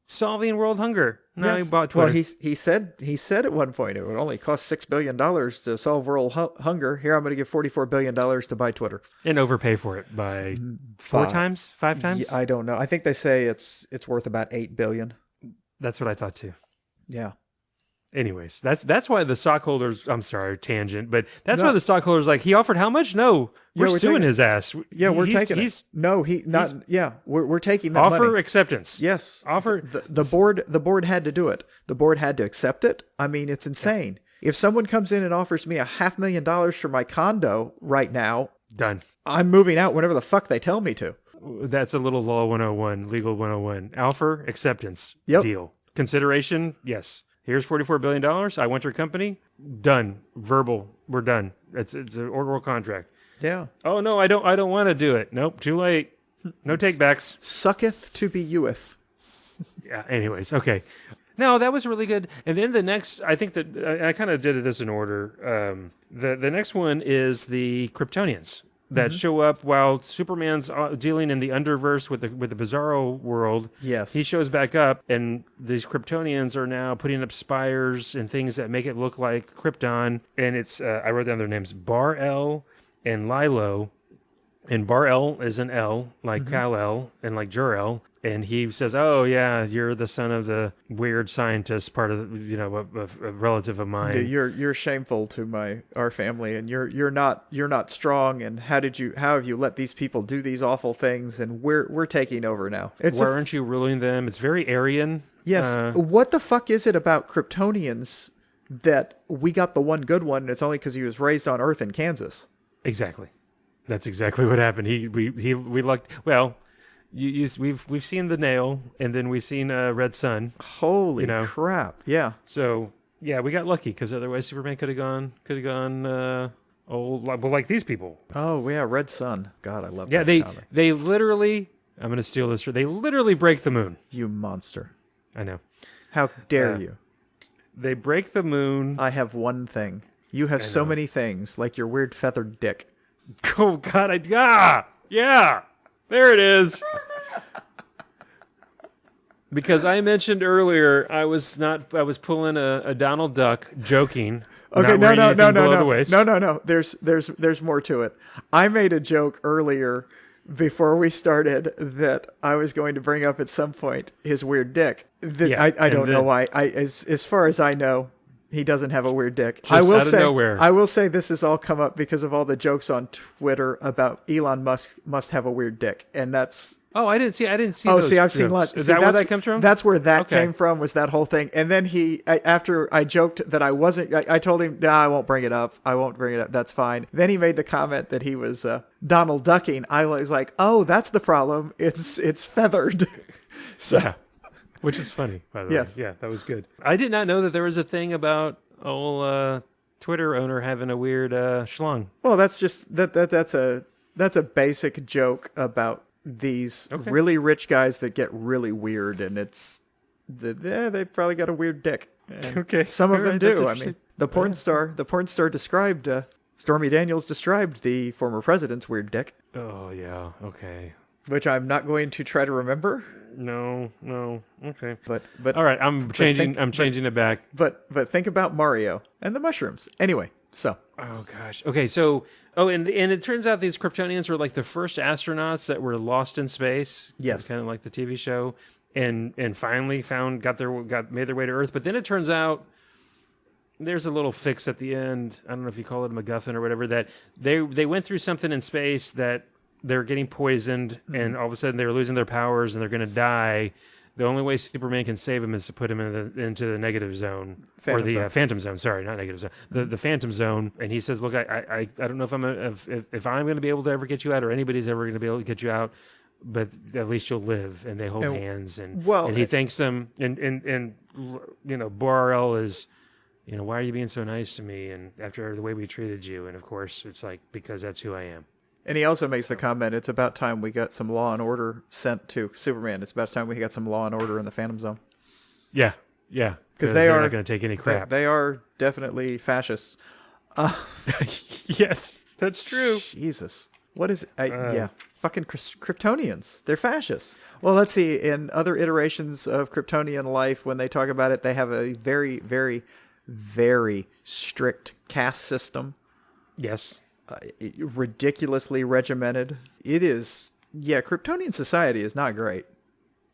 solving world hunger. No, he bought Twitter. Well, he said at one point it would only cost $6 billion to solve world hunger. Here, I'm going to give $44 billion to buy Twitter and overpay for it by 5 times. Yeah, I don't know. I think they say it's worth about $8 billion. That's what I thought too. Yeah. Anyways, that's why the stockholders. I'm sorry, tangent, but that's why the stockholders he offered how much? No, we're suing his ass. Yeah, we're taking it. No, we're taking that offer money. Acceptance. Yes, offer. The board had to do it. The board had to accept it. I mean, it's insane. Yeah. If someone comes in and offers me $500,000 for my condo right now, done. I'm moving out whenever the fuck they tell me to. That's a little law 101, legal 101. Offer, acceptance, deal, consideration, yes. Here's $44 billion. I want your company. Done. Verbal. We're done. It's an oral contract. Yeah. Oh no, I don't want to do it. Nope. Too late. No takebacks. Sucketh to be youeth. Yeah. Anyways, okay. No, that was really good. And then the next, I think that I kind of did this in order. The next one is the Kryptonians that show up while Superman's dealing in the underverse with the Bizarro world. Yes. He shows back up, and these Kryptonians are now putting up spires and things that make it look like Krypton. And it's, I wrote down their names, Bar-El and Lilo. And Bar-El is an L, like Kal-El, and like Jor-El. And he says, "Oh yeah, you're the son of the weird scientist, part of a relative of mine. You're shameful to our family, and you're not strong. And how have you let these people do these awful things? And we're taking over now. Why aren't you ruling them? It's very Aryan. Yes. What the fuck is it about Kryptonians that we got the one good one? And it's only because he was raised on Earth in Kansas. Exactly. That's exactly what happened. We lucked. Well, we've seen the nail, and then we've seen Red Sun. Holy crap! Yeah. So yeah, we got lucky because otherwise Superman could have gone like these people. Oh yeah, Red Sun. God, I love Yeah, that comic. they literally. I'm going to steal this. They literally break the moon. You monster! I know. How dare you? They break the moon. I have one thing. You have so many things, like your weird feathered dick. Oh God! Yeah, there it is. Because I mentioned earlier, I was pulling a Donald Duck, joking. Okay, not wearing anything below the waist. no. There's more to it. I made a joke earlier before we started that I was going to bring up at some point his weird dick. I don't know why. As far as I know, he doesn't have a weird dick. Just out of nowhere. I will say this has all come up because of all the jokes on Twitter about Elon Musk must have a weird dick, and that's. Oh, I didn't see. Oh, those see, I've seen jokes. lots. Is See, that where that comes from? That's where that came from. Was that whole thing? And then after I joked that I wasn't, I told him, "Nah, I won't bring it up. That's fine." Then he made the comment that he was Donald Ducking. I was like, "Oh, that's the problem. It's feathered." So, yeah. Which is funny, by the yes. way. Yeah, that was good. I did not know that there was a thing about old Twitter owner having a weird schlong. Well, that's just that's a basic joke about these really rich guys that get really weird, and they probably got a weird dick. And okay, some of them do. I mean, the porn star described Stormy Daniels described the former president's weird dick. Oh yeah, okay. Which I'm not going to try to remember. No, okay. But all right, I'm changing it back. But think about Mario and the mushrooms. Anyway, so. Oh gosh. Okay, so and it turns out these Kryptonians were like the first astronauts that were lost in space. Yes. Kind of like the TV show, and finally made their way to Earth. But then it turns out there's a little fix at the end. I don't know if you call it a MacGuffin or whatever. That they went through something in space that they're getting poisoned, and all of a sudden they're losing their powers and they're going to die. The only way Superman can save him is to put him into the negative zone, Phantom Zone. Sorry, not negative zone. The Phantom Zone. And he says, "Look, I don't know if I'm going to be able to ever get you out, or anybody's ever going to be able to get you out, but at least you'll live." And they hold hands, and he thanks them. And Bor-El is, "Why are you being so nice to me? And after the way we treated you." And of course, it's like, because that's who I am. And he also makes the comment, it's about time we got some law and order sent to Superman. It's about time we got some law and order in the Phantom Zone. Yeah. Because they're not going to take any crap. They are definitely fascists. Yes, that's true. Jesus. What is it? Yeah, fucking Kryptonians. They're fascists. Well, let's see. In other iterations of Kryptonian life, when they talk about it, they have a very, very, very strict caste system. Yes. Ridiculously regimented. It is, Kryptonian society is not great.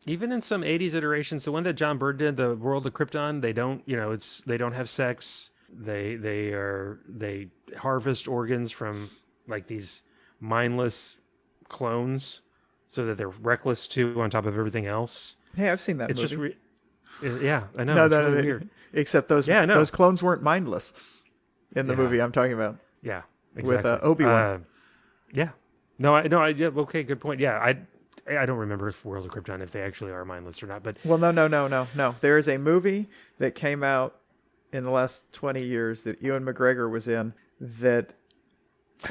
Even in some 80s iterations, the one that John Byrne did, The World of Krypton, they don't, they don't have sex. They harvest organs from like these mindless clones so that they're reckless too on top of everything else. Hey, I've seen that it's movie. Yeah, I know. It's really weird. Except those clones weren't mindless in the movie I'm talking about. Yeah. Exactly. With Obi-Wan. Yeah. Okay, good point. Yeah, I don't remember if World of Krypton, if they actually are mindless or not. But well, no. There is a movie that came out in the last 20 years that Ewan McGregor was in that...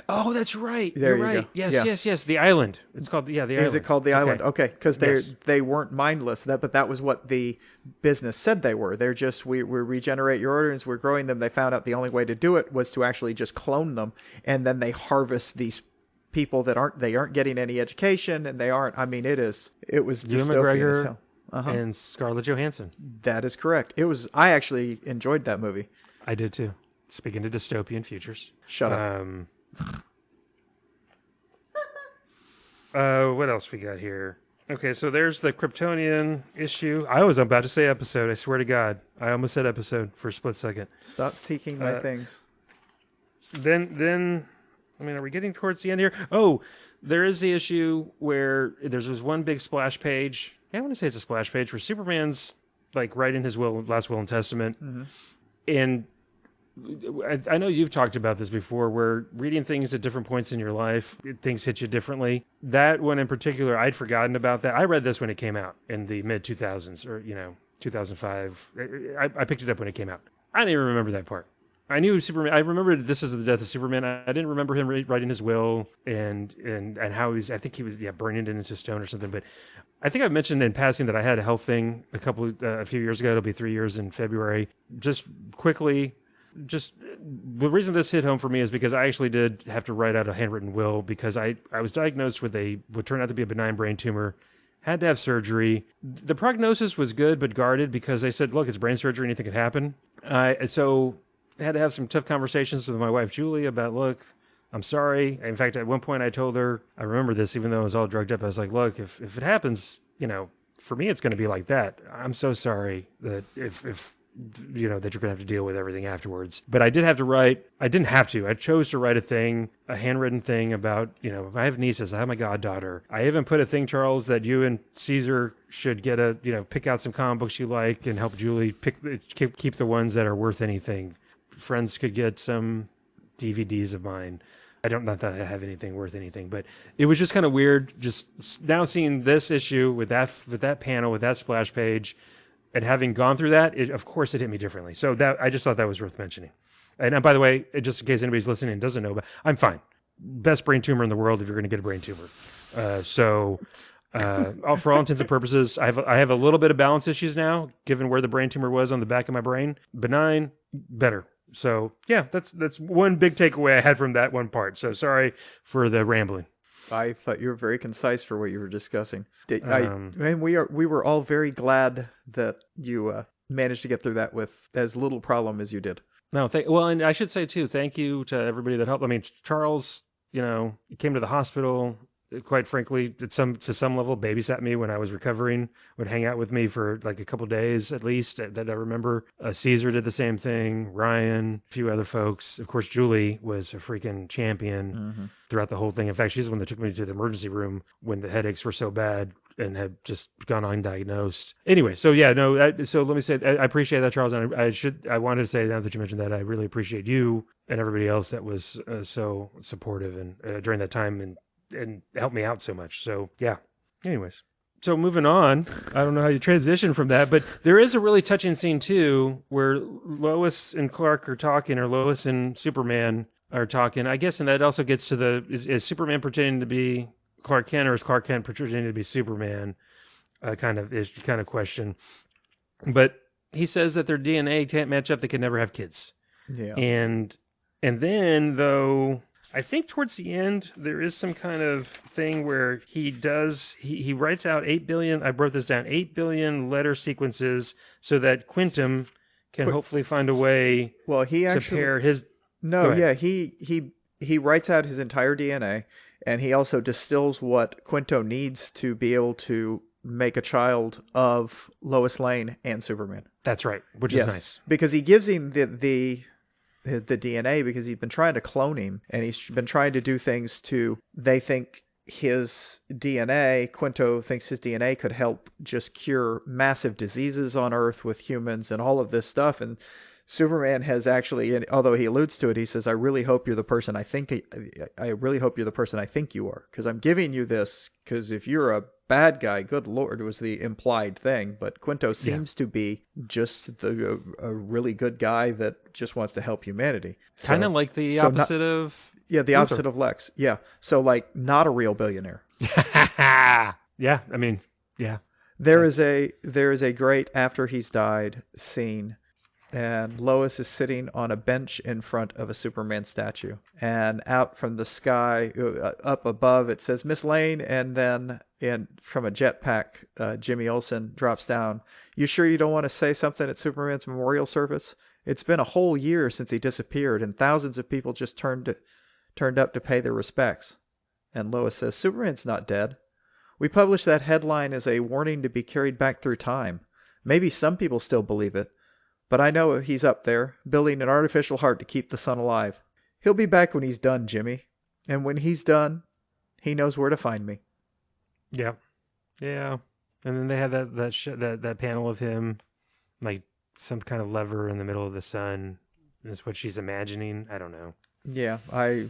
Oh, that's right. You're right. Yes. The Island. It's called, the Island. Is it called The Island? Okay, because they weren't mindless, but that was what the business said they were. They're just, we regenerate your organs, we're growing them. They found out the only way to do it was to actually just clone them, and then they harvest these people that aren't getting any education, and they aren't, it was Ewan dystopian as hell. And Scarlett Johansson. That is correct. I actually enjoyed that movie. I did too. Speaking of dystopian futures. Shut up. What else we got here? Okay, so there's the Kryptonian issue. I was about to say episode. I swear to God, I almost said episode for a split second. Stop taking my things. Then, are we getting towards the end here? Oh, there is the issue where there's this one big splash page. I want to say it's a splash page where Superman's like writing his last will and testament, and I know you've talked about this before, where reading things at different points in your life, things hit you differently. That one in particular, I'd forgotten about that. I read this when it came out in the mid-2000s, or 2005. I picked it up when it came out. I didn't even remember that part. I knew Superman. I remembered this is the death of Superman. I didn't remember him writing his will and how he's. I think he was burning it into stone or something. But I think I've mentioned in passing that I had a health thing a few years ago. It'll be 3 years in February. Just quickly, just the reason this hit home for me is because I actually did have to write out a handwritten will because I was diagnosed with what turned out to be a benign brain tumor. Had to have surgery. The prognosis was good but guarded because they said, "Look, it's brain surgery. Anything could happen." So I had to have some tough conversations with my wife, Julie, about, look, I'm sorry. In fact, at one point I told her, I remember this, even though I was all drugged up, I was like, look, if it happens, for me, it's going to be like that. I'm so sorry that if that you're going to have to deal with everything afterwards. But I didn't have to. I chose to write a handwritten thing about, I have nieces, I have my goddaughter. I even put a thing, Charles, that you and Caesar should get pick out some comic books you like and help Julie keep the ones that are worth anything. Friends could get some DVDs of mine. Not that I have anything worth anything, but it was just kind of weird. Just now seeing this issue with that panel, with that splash page, and having gone through that, of course it hit me differently. So that I just thought that was worth mentioning. And by the way, just in case anybody's listening and doesn't know, but I'm fine. Best brain tumor in the world if you're going to get a brain tumor. For all intents and purposes, I have a little bit of balance issues now, given where the brain tumor was on the back of my brain. Benign, better. So yeah, that's one big takeaway I had from that one part. So sorry for the rambling. I thought you were very concise for what you were discussing. We were all very glad that you managed to get through that with as little problem as you did. No, and I should say too, thank you to everybody that helped. I mean, Charles, came to the hospital. Quite frankly, to some level, babysat me when I was recovering, would hang out with me for like a couple days at least that I remember. Caesar did the same thing, Ryan, a few other folks. Of course, Julie was a freaking champion throughout the whole thing. In fact, she's the one that took me to the emergency room when the headaches were so bad and had just gone undiagnosed. Anyway, so yeah, no, so let me say, I appreciate that, Charles, and I wanted to say, now that you mentioned that, I really appreciate you and everybody else that was so supportive and during that time and helped me out so much. So yeah. Anyways, so moving on, I don't know how you transition from that, but there is a really touching scene too, where Lois and Clark are talking, or Lois and Superman are talking, I guess, and that also gets to is Superman pretending to be Clark Kent, or is Clark Kent pretending to be Superman? Kind of question. But he says that their DNA can't match up; they can never have kids. Yeah. And then though, I think towards the end, there is some kind of thing where he writes out 8 billion, I wrote this down, 8 billion letter sequences so that Quintum can hopefully find a way to pair his... No, yeah, he writes out his entire DNA, and he also distills what Quinto needs to be able to make a child of Lois Lane and Superman. That's right, which is nice. Because he gives him the DNA because he's been trying to clone him, and he's been trying to do things they think Quinto thinks his DNA could help just cure massive diseases on Earth with humans and all of this stuff. And Superman has actually, although he alludes to it, he says, I really hope you're the person I think you are, because I'm giving you this, because if you're a bad guy, good Lord, was the implied thing. But Quinto seems to be just a really good guy that just wants to help humanity. Kind of like the opposite of... Yeah, the opposite of Lex. Yeah. So, like, not a real billionaire. Yeah, I mean, yeah. There is a great after he's died scene, and Lois is sitting on a bench in front of a Superman statue, and out from the sky up above it says Miss Lane, and then from a jetpack Jimmy Olsen drops down. You sure you don't want to say something at Superman's memorial service? It's been a whole year since he disappeared, and thousands of people just turned up to pay their respects. And Lois says, Superman's not dead. We published that headline as a warning to be carried back through time. Maybe some people still believe it, but I know he's up there, building an artificial heart to keep the sun alive. He'll be back when he's done, Jimmy. And when he's done, he knows where to find me. Yeah. Yeah. And then they had that panel of him, like some kind of lever in the middle of the sun. Is what she's imagining. I don't know. Yeah, I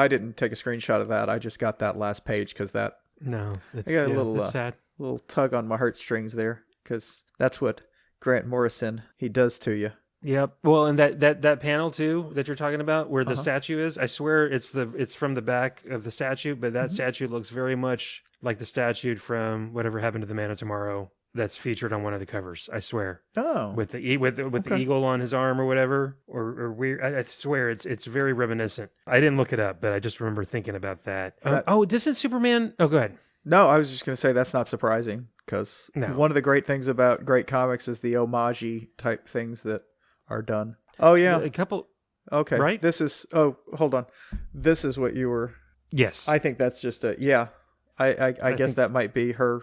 didn't take a screenshot of that. I just got that last page because that... No, I got a sad. Little tug on my heartstrings there, because that's what Grant Morrison, he does to you. Yep. Well, and that panel too that you're talking about, where the Uh-huh. statue is, I swear it's from the back of the statue, but that Mhm. statue looks very much like the statue from Whatever Happened to the Man of Tomorrow that's featured on one of the covers. I swear, Oh, with the okay. eagle on his arm or whatever, or weird. I swear it's very reminiscent. I didn't look it up, but I just remember thinking about that. That Oh, doesn't Superman? Oh, go ahead. No, I was just going to say that's not surprising because No, one of the great things about great comics is the homage type things that are done. Oh yeah. a couple, Okay. right? This is oh, hold on. This is what you were Yes, I think that's just a yeah. I I guess think. that might be her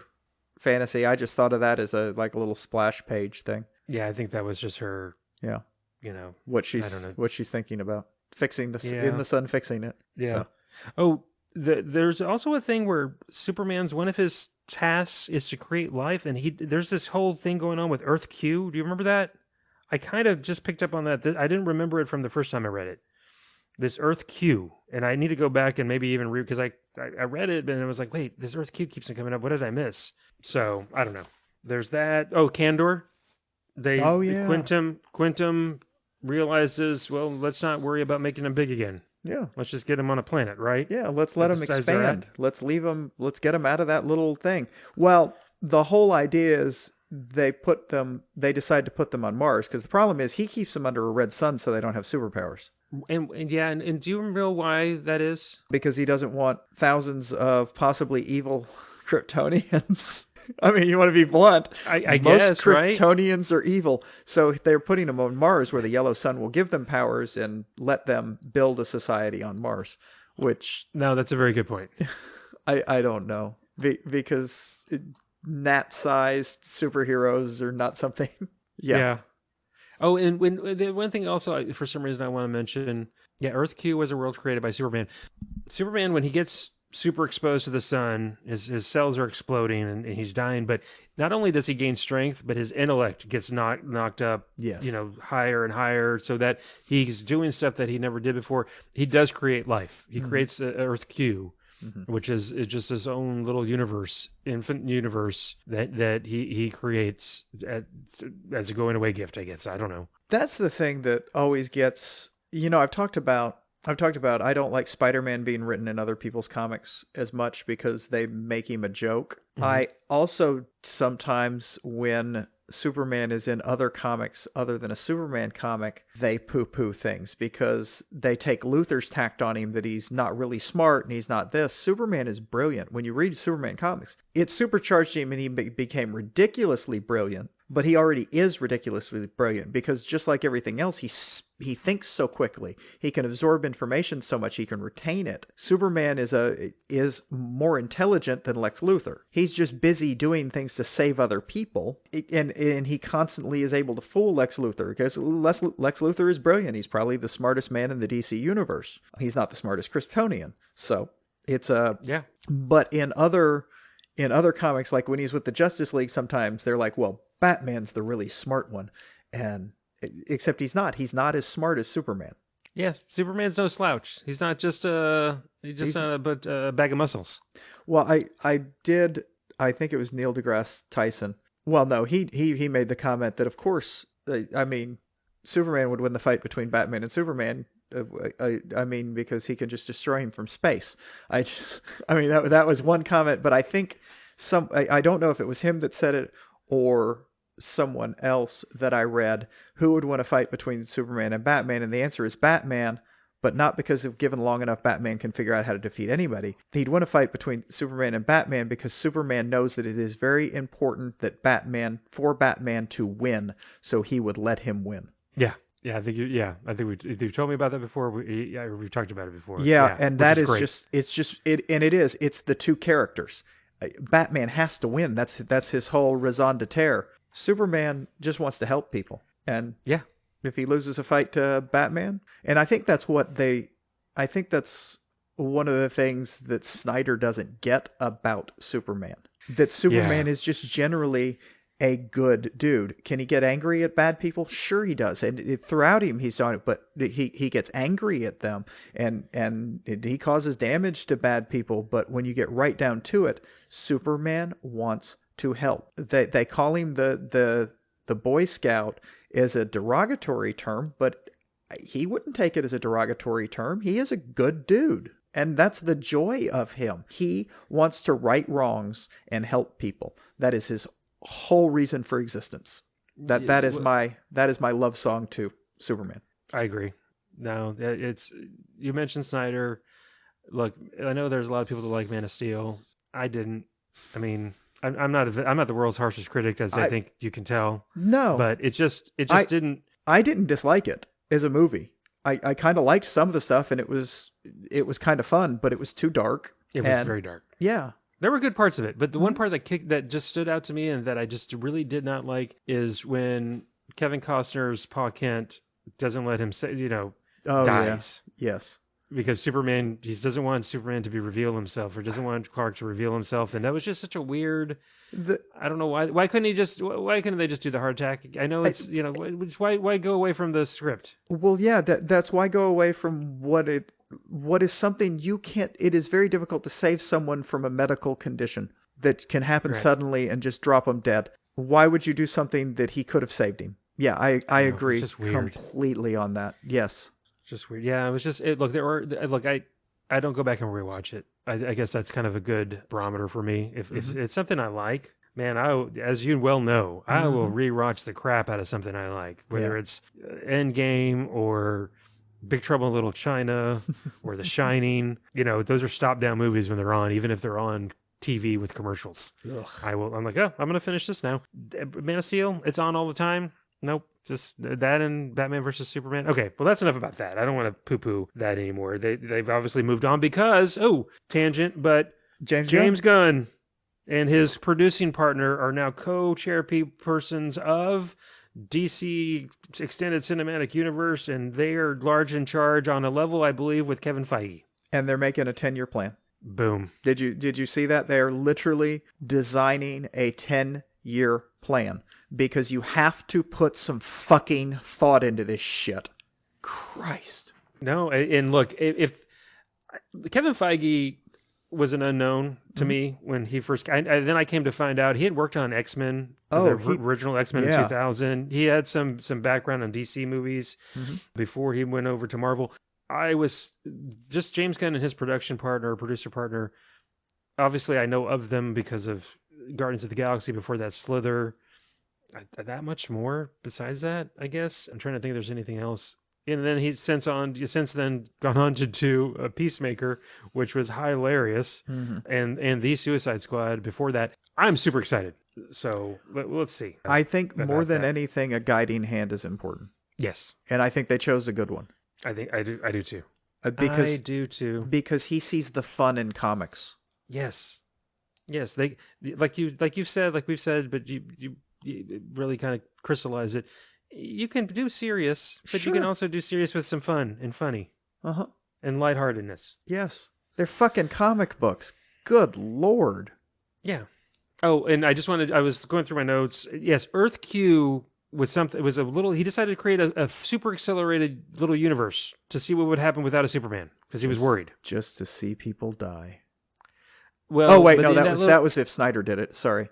fantasy. I just thought of that as a like a little splash page thing. Yeah, I think that was just her. Yeah. You know, I don't know. What she's thinking about. Fixing in Yeah. the sun fixing it. Yeah. So, Oh, there's also a thing where Superman's one of his tasks is to create life, and there's this whole thing going on with Earth Q. Do you remember that? I kind of just picked up on that. I didn't remember it from the first time I read it. This Earth Q, and I need to go back and maybe even read because I read it and it was like, wait, this Earth Q keeps on coming up. What did I miss? So I don't know. There's that. Oh, Candor. oh yeah. Quintum realizes, well, let's not worry about making him big again. Yeah. Let's just get him on a planet, right? Yeah, let's let them The size they're at. expand. Let's leave them. Let's get them out of that little thing. Well, the whole idea is they decide to put them on Mars because the problem is he keeps them under a red sun so they don't have superpowers And yeah, and do you know why that is? because he doesn't want thousands of possibly evil Kryptonians. I mean, you want to be blunt. I Most guess, right? Kryptonians are evil. So they're putting them on Mars where the yellow sun will give them powers and let them build a society on Mars, which No, that's a very good point. I don't know because gnat-sized superheroes are not something. Yeah. Yeah. Oh, and when the one thing also, for some reason, I want to mention, yeah, Earth Q was a world created by Superman. Superman, when he gets super exposed to the sun, his cells are exploding and he's dying. But not only does he gain strength, but his intellect gets knocked up, Yes. higher and higher, so that he's doing stuff that he never did before. He does create life. He creates Earth Q, which is just his own little universe, infinite universe that he creates as a going away gift, I guess. I don't know. That's the thing that always gets. I've talked about I don't like Spider-Man being written in other people's comics as much because they make him a joke. I also sometimes when Superman is in other comics other than a Superman comic, they poo-poo things because they take Luthor's tact on him that he's not really smart and he's not this. Superman is brilliant. When you read Superman comics, it supercharged him and he became ridiculously brilliant. But he already is ridiculously brilliant because just like everything else, he thinks so quickly. He can absorb information so much he can retain it. Superman is more intelligent than Lex Luthor. He's just busy doing things to save other people, and he constantly is able to fool Lex Luthor because Lex Luthor is brilliant. He's probably the smartest man in the DC universe. He's not the smartest Kryptonian. So it's a Yeah. but in other comics, like when he's with the Justice League, sometimes they're like, well, Batman's the really smart one. And except he's not. He's not as smart as Superman. Yeah, Superman's no slouch. He's not just He's a bag of muscles. well, I think it was Neil deGrasse Tyson. Well, no, he made the comment that of course, I mean, Superman would win the fight between Batman and Superman. I mean, because he can just destroy him from space. I mean, that was one comment, but I think I don't know if it was him that said it or someone else that I read who would win a fight between Superman and Batman, and the answer is Batman, but not because if given long enough, Batman can figure out how to defeat anybody. He'd win a fight between Superman and Batman because Superman knows that it is very important that for Batman to win, so he would let him win. Yeah. Yeah, I think you've told me about that before. We've talked about it before. Yeah, and that is great. it's the two characters. Batman has to win. That's his whole raison d'etre. Superman just wants to help people, and Yeah. if he loses a fight to Batman, and I think that's one of the things that Snyder doesn't get about Superman. That Superman Yeah. is just generally a good dude. Can he get angry at bad people? Sure he does. And throughout him he's done it, but he gets angry at them and he causes damage to bad people. But when you get right down to it, Superman wants to help. They call him the Boy Scout is a derogatory term, but he wouldn't take it as a derogatory term. He is a good dude. And that's the joy of him. He wants to right wrongs and help people. That is his whole reason for existence. That is my love song to Superman. I agree. No, you mentioned Snyder. Look, I know there's a lot of people that like Man of Steel. I didn't. I mean, I'm not the world's harshest critic, as I think you can tell. No, but it just didn't. I didn't dislike it as a movie. I kind of liked some of the stuff, and it was kind of fun, but it was too dark. It was very dark. Yeah. There were good parts of it, but the one part that just stood out to me and that I just really did not like is when Kevin Costner's Pa Kent doesn't let him say, dies. Yeah. Yes. Because Superman, he doesn't want Superman to reveal himself, or doesn't want Clark to reveal himself, and that was just such a weird. I don't know why. Why couldn't they just do the heart attack? I know it's why go away from the script? Well, yeah, that's why go away from what is something you can't. It is very difficult to save someone from a medical condition that can happen suddenly and just drop them dead. Why would you do something that he could have saved him? Yeah, I agree completely on that. Yes. Just weird. Yeah, it was just I don't go back and rewatch it. I guess that's kind of a good barometer for me. If it's something I like, man, as you well know, I will rewatch the crap out of something I like, whether it's Endgame or Big Trouble in Little China or The Shining. Those are stop down movies when they're on, even if they're on TV with commercials. Ugh. I'm like, I'm gonna finish this now. Man of Steel, it's on all the time. Nope. Just that and Batman versus Superman. Okay, well, that's enough about that. I don't want to poo-poo that anymore. They've obviously moved on because, tangent, but James Gunn and his producing partner are now co-chairpersons of DC Extended Cinematic Universe, and they are large in charge on a level, I believe, with Kevin Feige. And they're making a 10-year plan. Boom. Did you see that? They're literally designing a 10-year plan. Because you have to put some fucking thought into this shit. Christ. No, and look, if Kevin Feige was an unknown to me when he first... then I came to find out he had worked on X-Men, original X-Men in 2000. He had some background on DC movies before he went over to Marvel. I was just James Gunn and his producer partner. Obviously, I know of them because of Guardians of the Galaxy, before that Slither. That much more besides that, I guess. I'm trying to think if there's anything else. And then he's since then gone on to do Peacemaker, which was hilarious, and the Suicide Squad before that. I'm super excited. So let's see. I think more than anything, a guiding hand is important. Yes, and I think they chose a good one. I do too. I do too. Because he sees the fun in comics. Yes. They we've said, but you really kind of crystallize it. You can do serious, but you can also do serious with some fun and funny. And lightheartedness. Yes. They're fucking comic books. Good Lord. Yeah. Oh, and I was going through my notes. Yes, Earth Q was something. It was a little. He decided to create a super accelerated little universe to see what would happen without a Superman because he was worried. Just to see people die. Well, oh wait, no, that was if Snyder did it. Sorry.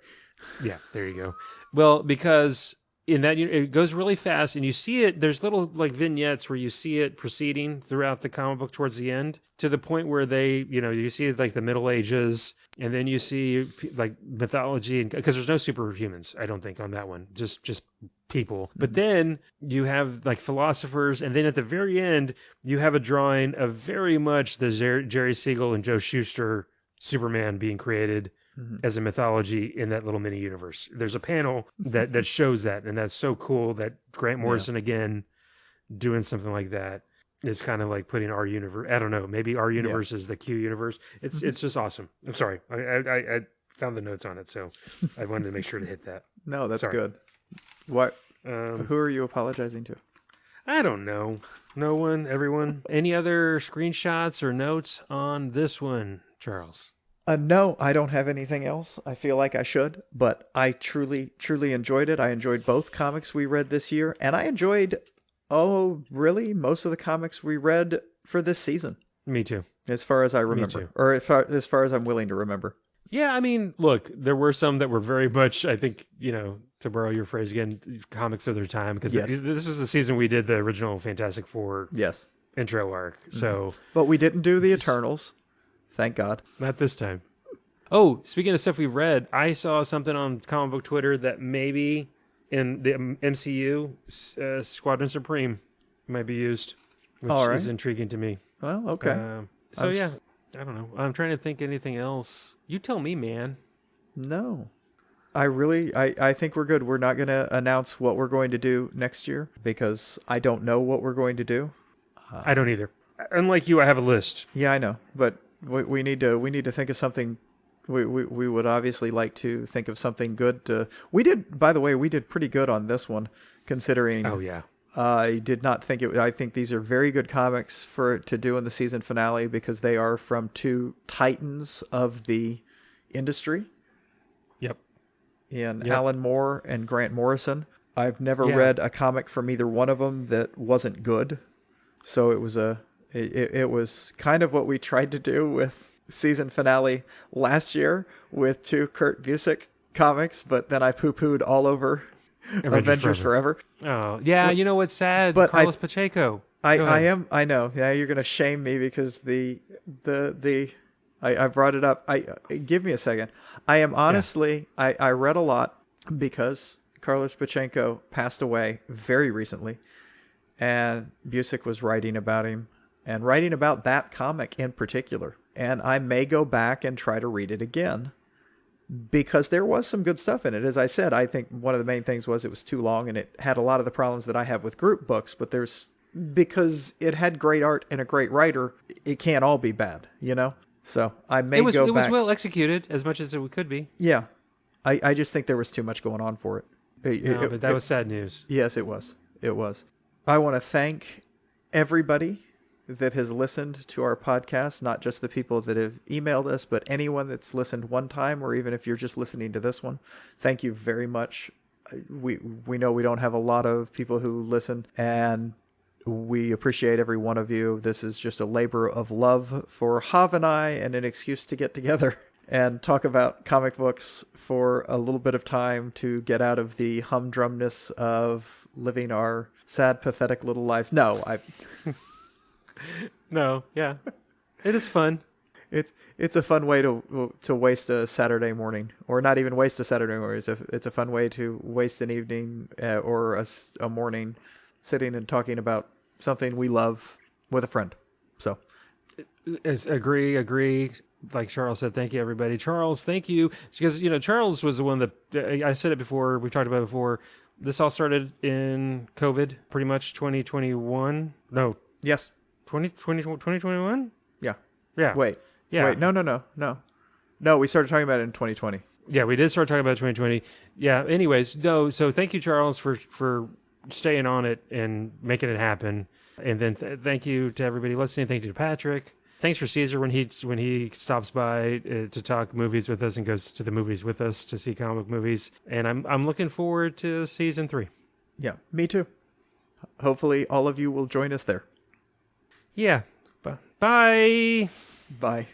Yeah, there you go. Well, because in that it goes really fast, and you see it. There's little vignettes where you see it proceeding throughout the comic book towards the end, to the point where you see the Middle Ages, and then you see mythology, and because there's no superhumans, I don't think on that one, just people. Mm-hmm. But then you have philosophers, and then at the very end you have a drawing of very much the Jerry Siegel and Joe Shuster Superman being created as a mythology in that little mini universe. There's a panel that shows that, and that's so cool that Grant Morrison again doing something like that is kind of putting our universe. I don't know, maybe our universe is the Q universe. It's just awesome. I'm sorry, I found the notes on it, so I wanted to make sure to hit that. No, that's good. What? Who are you apologizing to? I don't know. No one. Everyone. Any other screenshots or notes on this one, Charles? No, I don't have anything else. I feel like I should, but I truly, truly enjoyed it. I enjoyed both comics we read this year, and I enjoyed, really, most of the comics we read for this season. Me too. As far as I remember. Or as far as I'm willing to remember. Yeah, I mean, look, there were some that were very much, I think, to borrow your phrase again, comics of their time, because Yes. this was the season we did the original Fantastic Four Yes. intro arc. So, But we didn't do the Eternals. Thank God. not this time. Oh, speaking of stuff we've read, I saw something on comic book Twitter that maybe in the MCU, Squadron Supreme might be used, which All right. is intriguing to me. Well, okay. So, yeah, I don't know. I'm trying to think anything else. You tell me, man. No. I think we're good. We're not going to announce what we're going to do next year because I don't know what we're going to do. I don't either. Unlike you, I have a list. Yeah, I know, but we need to think of something. We would obviously like to think of something good. We did, by the way, we did pretty good on this one, considering. Oh yeah. I did not think it. I think these are very good comics to do in the season finale because they are from two titans of the industry. Yep. In Alan Moore and Grant Morrison. I've never Yeah. read a comic from either one of them that wasn't good. So it was kind of what we tried to do with season finale last year with two Kurt Busiek comics, but then I poo-pooed all over Avengers Forever. Oh, yeah, you know what's sad? But Carlos Pacheco. I know. Yeah, you're gonna shame me because I brought it up. Give me a second. I am honestly I read a lot because Carlos Pacheco passed away very recently, and Busiek was writing about him and writing about that comic in particular. And I may go back and try to read it again because there was some good stuff in it. As I said, I think one of the main things was it was too long and it had a lot of the problems that I have with group books, but because it had great art and a great writer, it can't all be bad, So I may go back. It was well executed as much as it could be. Yeah. I just think there was too much going on for it. But that was sad news. Yes, it was. It was. I want to thank everybody that has listened to our podcast, not just the people that have emailed us, but anyone that's listened one time, or even if you're just listening to this one. Thank you very much. We know we don't have a lot of people who listen, and we appreciate every one of you. This is just a labor of love for Hav and I, and an excuse to get together and talk about comic books for a little bit of time to get out of the humdrumness of living our sad, pathetic little lives. No, No, yeah. It is fun. It's a fun way to waste a Saturday morning, or not even waste a Saturday morning. It's a fun way to waste an evening or a morning sitting and talking about something we love with a friend. So, Agree. Like Charles said, thank you, everybody. Charles, thank you. Because, Charles was the one that, I said it before, we've talked about it before. This all started in COVID, pretty much 2021. No. Yes. 2021? Yeah. Yeah. Wait. No, we started talking about it in 2020. Yeah, we did start talking about 2020. Yeah, anyways, no, so thank you, Charles, for staying on it and making it happen. And then thank you to everybody listening. Thank you to Patrick. Thanks for Caesar when he stops by to talk movies with us and goes to the movies with us to see comic movies. And I'm looking forward to season 3. Yeah, me too. Hopefully all of you will join us there. Yeah. Bye. Bye.